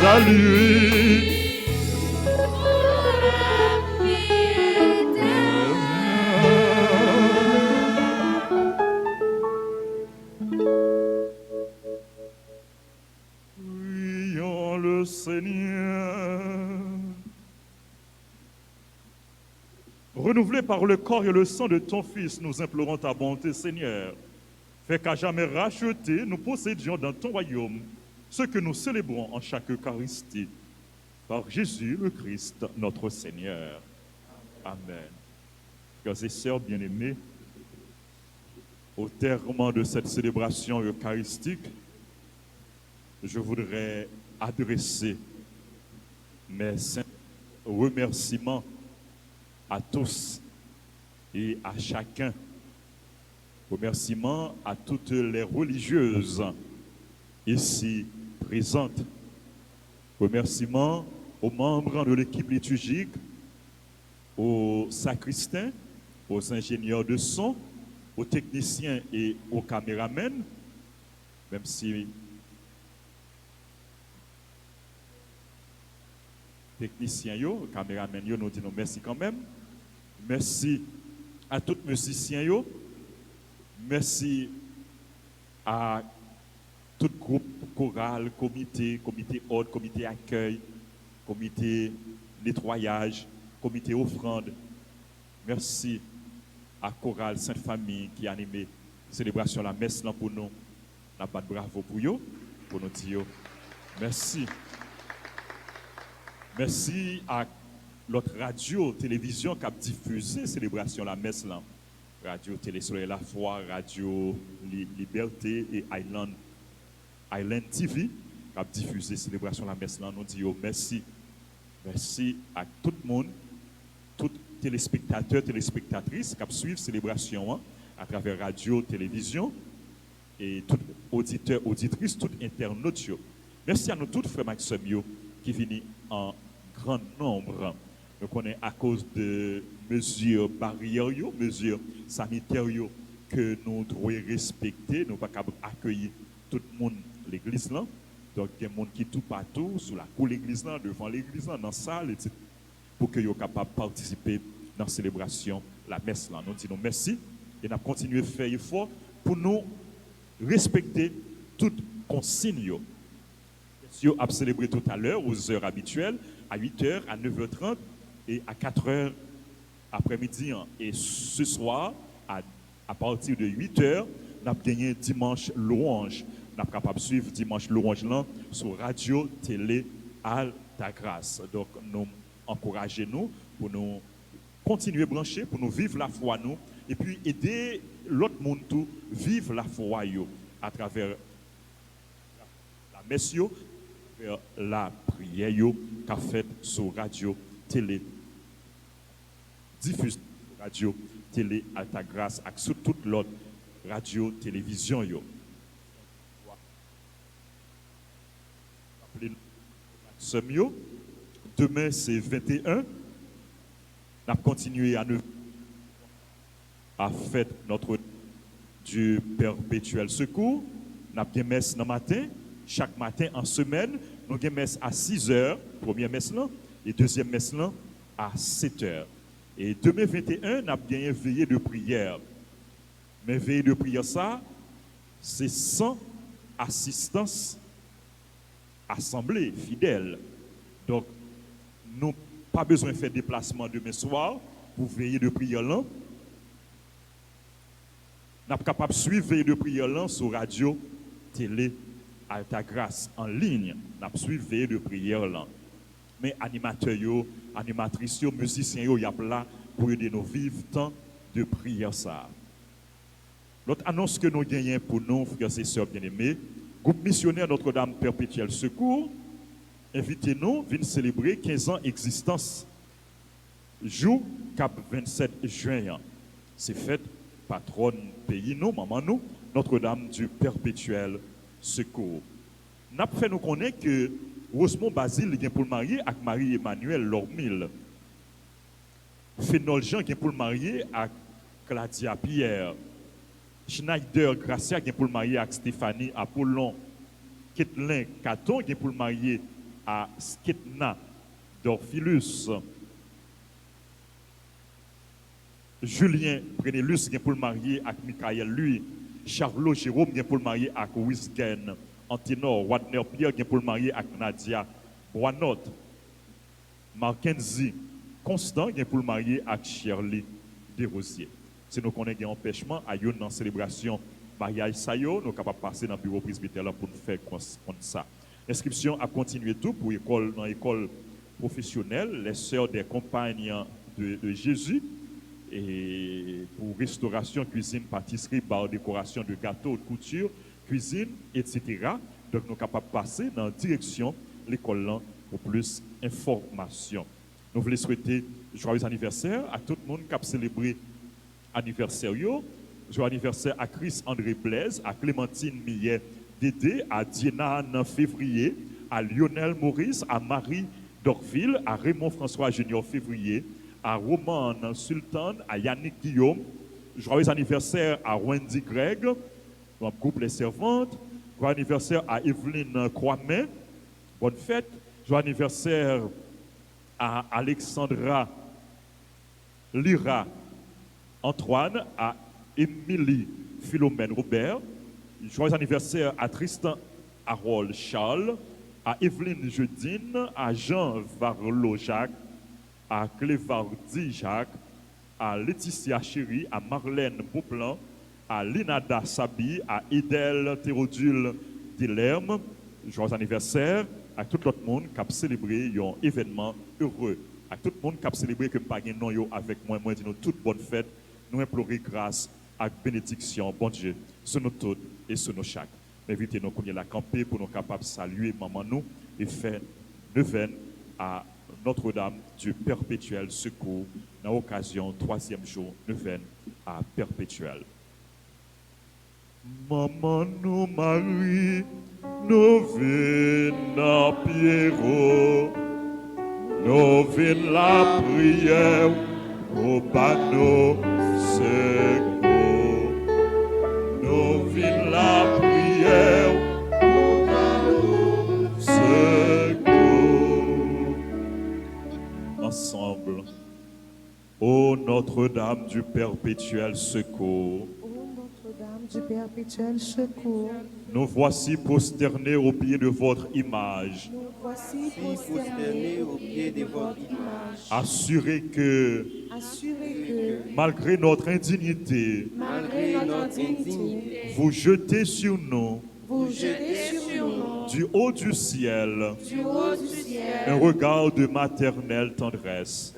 salut. Prions le Seigneur. Renouvelés par le corps et le sang de ton Fils, nous implorons ta bonté, Seigneur. Fais qu'à jamais racheter, nous possédions dans ton royaume ce que nous célébrons en chaque Eucharistie. Par Jésus le Christ, notre Seigneur. Amen. Frères et sœurs bien-aimés, au terme de cette célébration eucharistique, je voudrais adresser mes saints remerciements à tous et à chacun. Remerciements à toutes les religieuses ici présentes. Remerciements aux membres de l'équipe liturgique, aux sacristains, aux ingénieurs de son, aux techniciens et aux caméramens, même si techniciens, caméramens, nous disons merci quand même. Merci à tous les musiciens, merci à tout groupe choral, comité hôte, comité accueil, comité nettoyage, comité offrande. Merci à Chorale Sainte-Famille qui a animé la célébration de la messe là pour nous. On a pas de bravo pour eux, pour nous dire merci. Merci à l'autre radio, télévision qui a diffusé la célébration de la messe là. Radio Télé Soleil La Foi, Radio Liberté et Island TV qui a diffusé la célébration de la messe là. Nous disons merci. Merci à tout le monde, tous les téléspectateurs, téléspectatrices qui suivent la célébration à travers radio, télévision et tous auditeurs, auditrices, tous internautes. Merci à nous tous, frères Maxime, qui viennent en grand nombre. Nous connaissons à cause de mesures barrières, mesures sanitaires que nous devons respecter. Nous ne pouvons pas accueillir tout le monde à l'église là. Donc, il y a des gens qui tout partout, sur la cour de l'église, devant l'église, dans la salle, etc., pour qu'ils soient capables de participer dans la célébration, la messe. Là. Nous disons merci et nous continuons à faire effort pour nous respecter toutes consignes. Nous avons célébré tout à l'heure aux heures habituelles, à 8h, à 9h30 et à 4h après-midi. Et ce soir, à partir de 8h, nous avons gagné dimanche louange. Nous sommes capables de suivre dimanche louange là sur Radio Télé Altagrace. Donc, nous encourageons pour nous continuer à brancher, pour nous vivre la foi nous, et puis aider l'autre monde tout vivre la foi à travers la messe, la prière qu'a faite sur Radio Télé, diffusée sur Radio Télé Altagrace et sur toute l'autre radio télévision Demain c'est 21. On a continué à faire notre du perpétuel secours. On a bien messe dans le matin. Chaque matin en semaine, nous avons messe à 6h, première messe là, et deuxième messe là à 7h. Et demain 21, on a bien veillé de prière. Mais veillé de prière ça, c'est sans assistance assemblée fidèle. Donc, nous n'avons pas besoin de faire déplacement demain soir pour veiller de prière là. Nous sommes capables de suivre veiller de prière là sur Radio Télé Altagrace en ligne. Nous avons suivi veiller de prière là. Mais animateurs, animatrices, musiciens, il y a là pour aider nos vivre temps de prière ça. L'autre annonce que nous gagnons pour nous, frères et sœurs bien-aimés, groupe missionnaire Notre-Dame Perpétuel Secours, invitez-nous, venir célébrer 15 ans d'existence. Jour cap 27 juin. C'est fête patronne pays nous, maman nous, Notre-Dame du Perpétuel Secours. N'a fait nous connaître que Rosemont Basile vient pour le marier avec Marie-Emmanuel Lormil. Fénol Jean vient pour le marier avec Claudia Pierre. Schneider Gracia vient pour le marier avec Stéphanie Apollon. Ketlin Caton vient pour le marier à Sketna d'Orphilus. Julien Prenelus vient pour le marier avec Michael lui. Charlot Jérôme vient pour le marier avec Wisgen. Anténor Wadner Pierre vient pour le marier avec Nadia Boinot. Mackenzie Constant vient pour le marier avec Shirley Desrosiers. Si nous connaissons un empêchement à une dans célébration mariage sayo, nous sommes capables de passer dans le bureau presbytère pour nous faire comme ça. L'inscription a continué tout pour l'école dans l'école professionnelle, les sœurs des compagnes de Jésus, et pour restauration, cuisine, pâtisserie, bar, décoration de gâteaux, de couture, cuisine, etc. Donc nous sommes capables de passer dans la direction de l'école là pour plus d'informations. Nous voulons souhaiter joyeux anniversaire à tout le monde qui a célébré anniversaire. Joyeux anniversaire à Chris André Blaise, à Clémentine Millet Dédé, à Diana en février, à Lionel Maurice, à Marie Dorville, à Raymond François Junior février, à Roman Sultan, à Yannick Guillaume. Joyeux anniversaire à Wendy Greg, dans le groupe Les Servantes. Joyeux anniversaire à Evelyne Croimet. Bonne fête. Joyeux anniversaire à Alexandra Lyra Antoine, à Émilie Philomène Robert. Joyeux anniversaire à Tristan Harold Charles, à Evelyne Jeudine, à Jean Varlo Jacques, à Clévardi Jacques, à Laetitia Chéri, à Marlène Beauplan, à Linada Sabi, à Idel Théodule Delerme. Joyeux anniversaire à tout le monde qui a célébré un événement heureux. À tout le monde qui a célébré que pas de nom avec moi, moi dis-nous toute bonne fête. Nous implorons grâce et bénédiction, bon Dieu, sur nous tous et sur nos chaque. Invitez-nous qu'on y la camper pour nous capables de saluer maman nous et faire neuvaine à Notre-Dame du perpétuel secours dans l'occasion 3e jour neuvaine à perpétuel. Maman nous Marie, neuvaine à Pierrot, neuvaine la prière au panneau secours, neuvaine la prière au panneau secours. Ensemble, ô Notre-Dame du perpétuel secours, Du perpétuel secours, nous voici prosternés au pied de votre image, nous voici prosternés au pied de votre image. assurés que, malgré notre indignité, vous jetez sur nous, du haut du ciel, un regard de maternelle tendresse.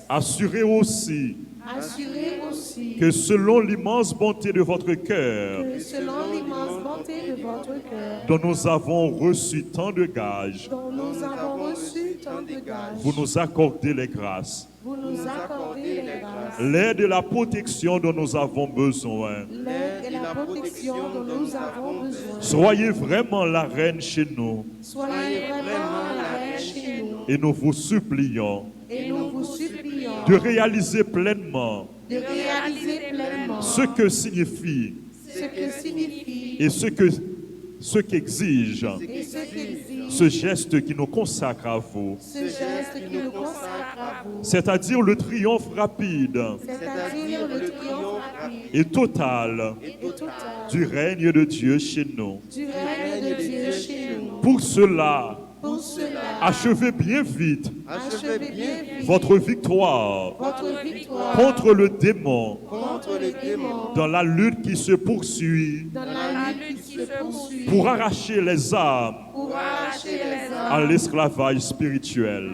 Assurés aussi que selon l'immense bonté de votre cœur, dont nous avons reçu tant de gages, vous nous accordez les grâces, l'aide et la protection dont nous avons besoin. Soyez vraiment la reine chez nous. Et nous vous supplions de réaliser pleinement ce que signifie et ce qu'exige ce geste qui nous consacre à vous, c'est-à-dire le triomphe rapide et total du règne de Dieu chez nous. Pour cela, achevez bien vite votre victoire contre le démon dans la lutte qui se poursuit pour arracher les âmes à l'esclavage spirituel,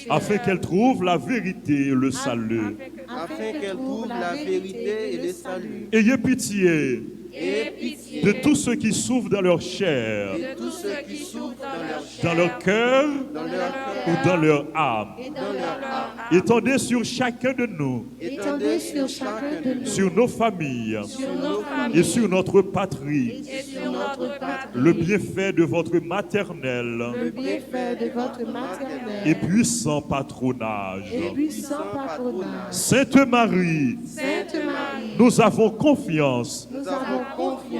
afin qu'elles trouvent la vérité et le salut. Ayez pitié de tous ceux qui souffrent dans leur chair, dans leur cœur ou dans leur âme. Étendez sur chacun de nous, sur nos familles et sur notre patrie, le bienfait de votre maternel et puissant patronage. Sainte Marie, nous avons confiance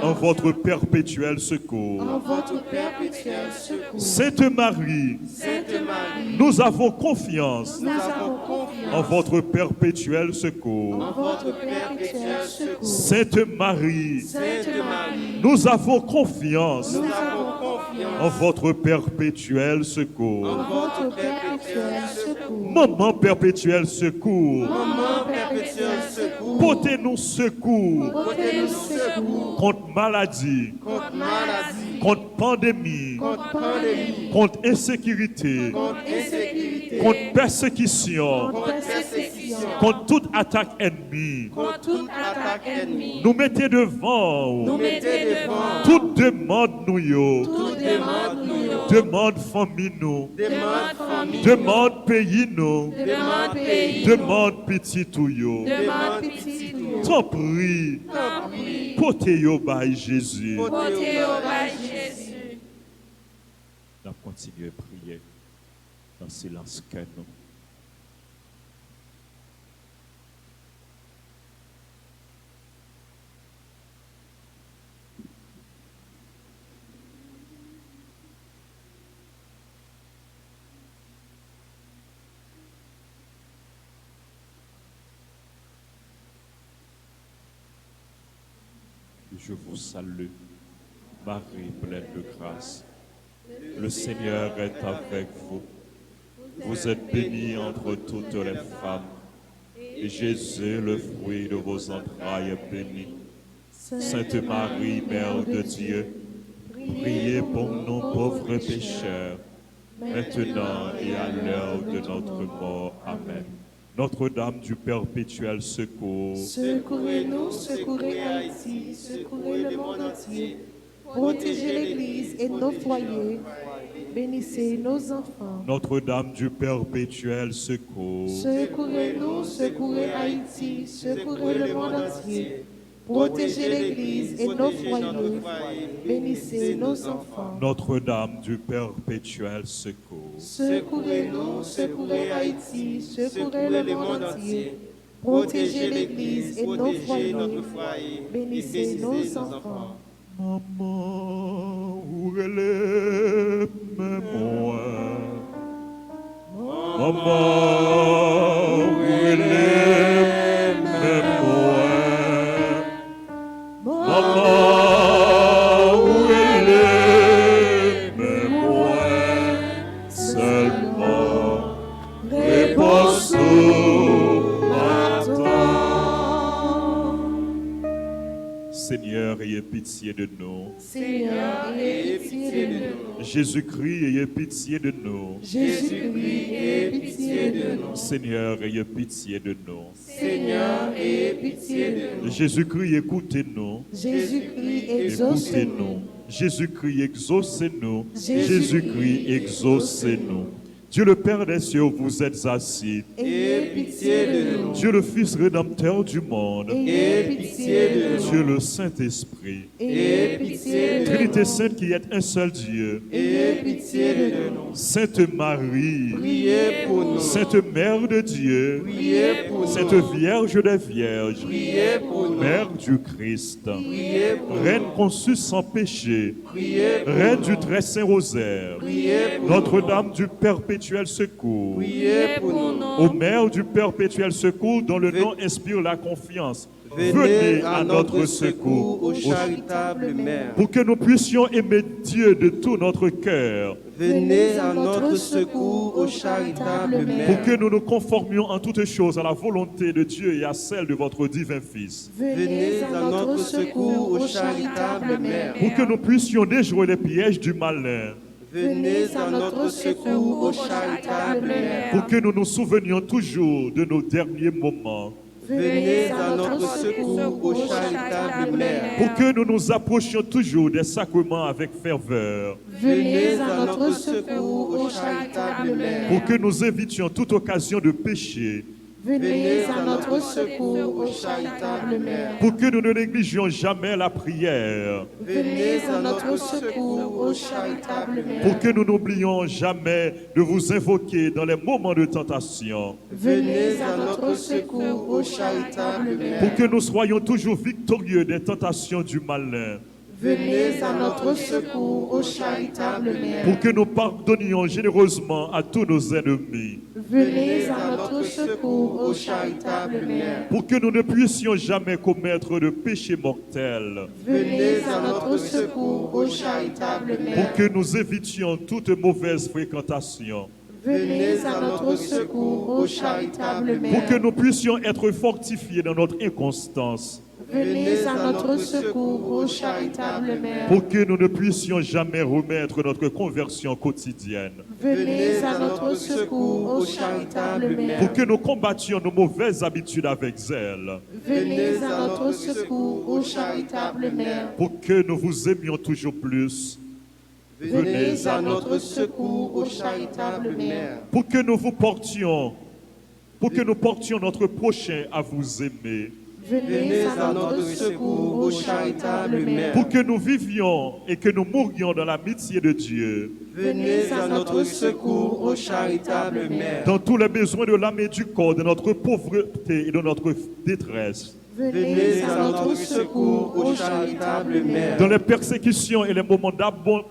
en votre perpétuel secours. en votre perpétuel secours. Sainte Marie, Sainte Marie, nous avons confiance Nous avons confiance en votre perpétuel secours. en votre perpétuel secours. Sainte Marie, Sainte Marie, nous avons confiance nous avons confiance en votre perpétuel secours. en votre perpétuel secours. Maman perpétuel secours, Maman perpétuel secours, portez-nous secours Portez-nous secours contre maladie, contre maladie, contre pandémie, contre pandémie, contre insécurité, contre insécurité, contre persécution, contre persécution, contre toute attaque ennemie. contre toute attaque ennemie. Nous mettez devant Nous mettez devant toute demande nous yo, toute demande nous, demande famille nous, demande famille, demande pays nous, demande pays, demande petit tout yo. demande pitié nous. T'en prie, portez yo by Jésus. Portez au bas Jésus. On continue à prier dans silence que nous. Je vous salue, Marie pleine de grâce. Le Seigneur est avec vous. Vous êtes bénie entre toutes les femmes. Et Jésus, le fruit de vos entrailles, est béni. Sainte Marie, Mère de Dieu, priez pour nous pauvres pécheurs, maintenant et à l'heure de notre mort. Amen. Notre-Dame du perpétuel secours, Secourez-nous, secourez Haïti, secourez le monde entier. Protégez l'Église et nos foyers. Bénissez nos enfants. Notre-Dame du perpétuel secours, Secourez-nous, secourez Haïti, secourez le monde entier. Protégez l'Église et nos foyers. Bénissez nos enfants. Notre-Dame du perpétuel secours, Secourez-nous, secourez Haïti, secourez le monde entier. Protégez l'Église et nos foyers. Bénissez nos enfants. Maman, où elle est, moi? Maman, où elle est, moi? Maman, où elle est, moi? Seulement, réponse m'attend. Seigneur, ayez pitié de nous. Seigneur, ayez pitié de nous. Jésus-Christ, ayez pitié de nous. Jésus-Christ, ayez pitié de nous. Seigneur, ayez pitié de nous. Seigneur, ayez pitié de nous. Jésus-Christ, écoutez-nous. Jésus-Christ, exaucez-nous. Écoutez-nous. Jésus-Christ, exaucez-nous. Jésus-Christ, Jésus-Christ, exaucez-nous. Dieu le Père des cieux, vous êtes assis. Ayez pitié de nous. Dieu le Fils rédempteur du monde. Ayez pitié de nous. Dieu le Saint-Esprit. Ayez pitié de Trinité nous. sainte qui est un seul Dieu. Ayez pitié de nous. Sainte Marie. Priez pour nous, Sainte Mère de Dieu. priez pour Sainte nous, Vierge des Vierges. priez pour nous, Mère du Christ. priez pour nous, Reine conçue sans péché. priez pour Reine nous, du très saint rosaire. priez pour Notre-Dame du perpétuel secours. priez pour nous. Ô Mère du perpétuel secours, dont le nom inspire la confiance, Venez à notre secours, ô au- charitable Mère. pour que nous puissions aimer Dieu de tout notre cœur, Venez à notre secours, ô charitable pour Mère. que nous nous conformions en toutes choses à la volonté de Dieu et à celle de votre divin Fils, Venez à notre secours, ô charitable Mère. pour que nous puissions déjouer les pièges du malin, Venez à notre secours, ô charitable Mère. pour que nous nous souvenions toujours de nos derniers moments, Venez à notre secours, ô charitable Mère. pour que nous nous approchions toujours des sacrements avec ferveur, Venez à notre secours, ô charitable Mère. pour que nous évitions toute occasion de péché, Venez à notre secours, ô charitable Mère. pour que nous ne négligions jamais la prière, Venez à notre secours, ô charitable Mère. pour que nous n'oublions jamais de vous invoquer dans les moments de tentation, Venez à notre secours, ô charitable Mère. pour que nous soyons toujours victorieux des tentations du malin, Venez à notre secours, ô charitable Mère. pour que nous pardonnions généreusement à tous nos ennemis, Venez à notre secours, ô charitable Mère. pour que nous ne puissions jamais commettre de péché mortel, Venez à notre secours, ô charitable pour Mère. que nous évitions toute mauvaise fréquentation, Venez à notre secours, ô charitable Mère. pour que nous puissions être fortifiés dans notre inconstance, Venez à notre secours, ô charitable Mère. pour que nous ne puissions jamais remettre notre conversion quotidienne, Venez à notre secours, ô charitable Mère. pour que nous combattions nos mauvaises habitudes avec zèle, Venez à notre secours, ô charitable Mère. pour que nous vous aimions toujours plus, Venez à notre secours, ô charitable Mère. pour que nous portions notre prochain à vous aimer, Venez à notre secours, ô charitable Mère. pour que nous vivions et que nous mourions dans l'amitié de Dieu, Venez à notre secours, ô charitable Mère. dans tous les besoins de l'âme et du corps, de notre pauvreté et de notre détresse, Venez à notre secours, ô charitable Mère. dans les persécutions et les moments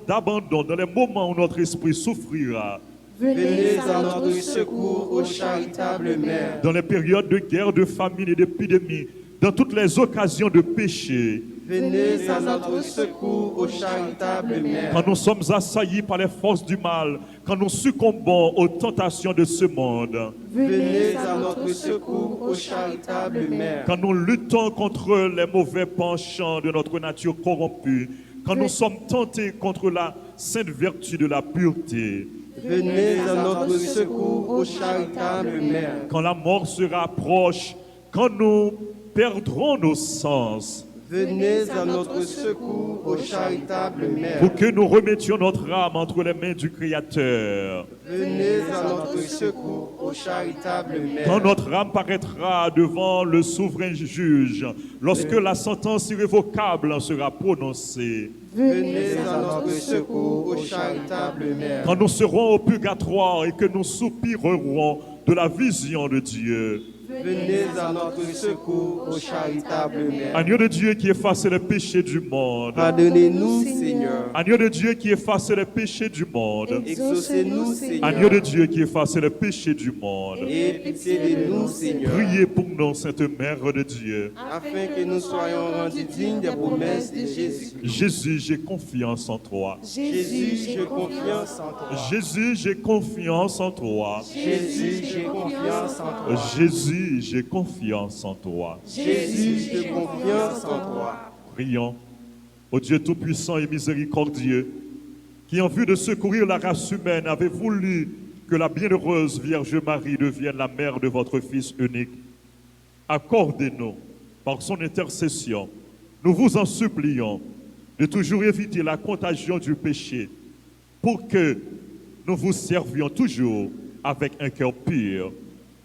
d'abandon, dans les moments où notre esprit souffrira, Venez à notre secours, ô charitable Mère. dans les périodes de guerre, de famine et d'épidémie, dans toutes les occasions de péché, Venez à notre secours, ô charitable Mère. quand nous sommes assaillis par les forces du mal, quand nous succombons aux tentations de ce monde, Venez à notre secours, ô charitable Mère. quand nous luttons contre les mauvais penchants de notre nature corrompue, quand nous sommes tentés contre la sainte vertu de la pureté, Venez à notre secours, ô charitable Mère. quand la mort sera proche, quand nous perdrons nos sens, Venez à notre secours, ô charitable Mère. pour que nous remettions notre âme entre les mains du Créateur. Venez à notre secours, ô charitable Quand Mère. notre âme paraîtra devant le souverain juge, lorsque la sentence irrévocable sera prononcée, Venez à notre secours, ô charitable Mère. quand nous serons au purgatoire et que nous soupirerons de la vision de Dieu, Venez à notre secours, ô charitable Mère. agneau de Dieu qui efface les péchés du monde, Pardonnez-nous, Seigneur. agneau de Dieu qui efface les péchés du monde, Exaucez-nous, agneau de Seigneur. Dieu qui efface les péchés du monde, Et pitié de nous, Seigneur. priez pour nous, Sainte Mère de Dieu. Afin que nous soyons rendus dignes des promesses de Jésus. Jésus, j'ai confiance en toi. Jésus, j'ai confiance en toi. Jésus, j'ai confiance en toi. Jésus, j'ai confiance en toi. Jésus, j'ai confiance en toi. Jésus, j'ai confiance en toi. Prions, ô Dieu tout-puissant et miséricordieux, qui en vue de secourir la race humaine avait voulu que la bienheureuse Vierge Marie devienne la mère de votre Fils unique. Accordez-nous, par son intercession, nous vous en supplions, de toujours éviter la contagion du péché, pour que nous vous servions toujours avec un cœur pur.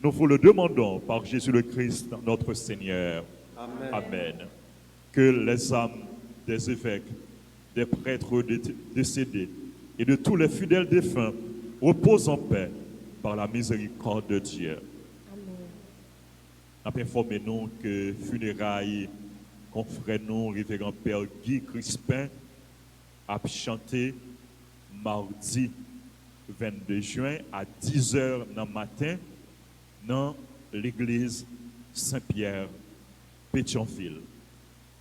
Nous vous le demandons par Jésus le Christ, notre Seigneur. Amen. Amen. Que les âmes des évêques, des prêtres décédés et de tous les fidèles défunts reposent en paix par la miséricorde de Dieu. Nous informons que funérailles confrère nous, révérend Père Guy Crispin, a chanté mardi 22 juin à 10h dans le matin dans l'église Saint-Pierre, Pétionville.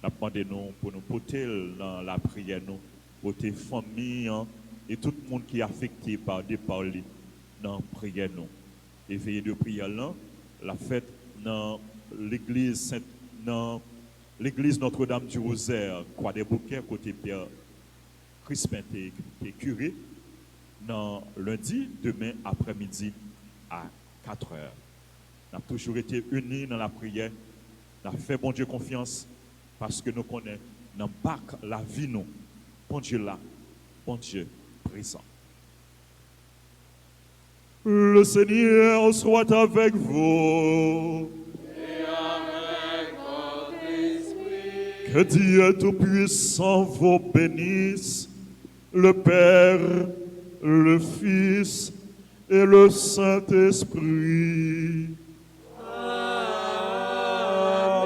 Nous demandons pour nous porter dans la prière, nous porter famille et tout le monde qui est affecté par des paroles dans la prière. Nous. Et veillez de prière là, la fête dans l'église Notre-Dame du Rosaire, Croix des Bouquets, côté Père Crispin qui est curé, dans lundi, demain après-midi à 4 heures. Nous avons toujours été unis dans la prière. Nous avons fait bon Dieu confiance parce que nous connaissons dans la vie nous. Bon Dieu là, bon Dieu présent. Le Seigneur soit avec vous. Que Dieu Tout-Puissant vous bénisse, le Père, le Fils et le Saint-Esprit.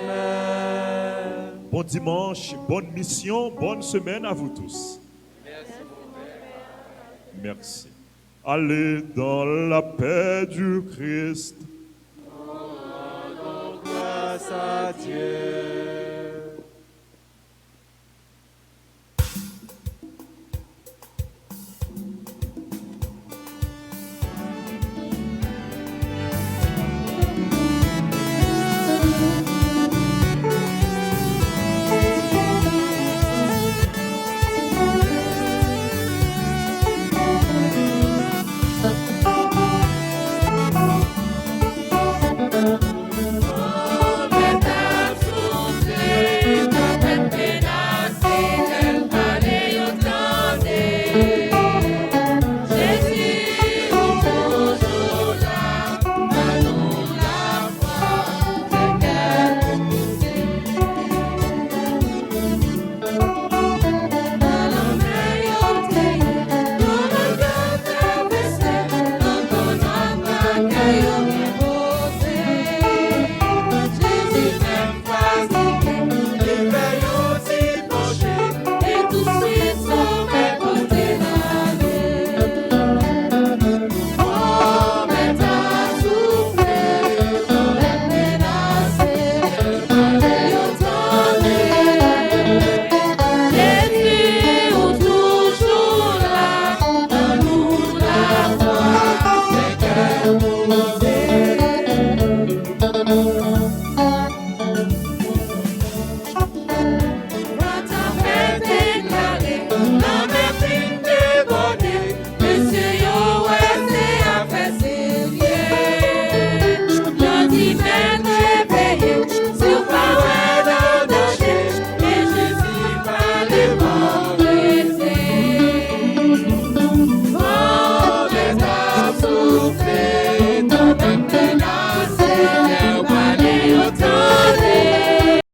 Amen. Bon dimanche, bonne mission, bonne semaine à vous tous. Merci. Allez dans la paix du Christ. Grâce à Dieu.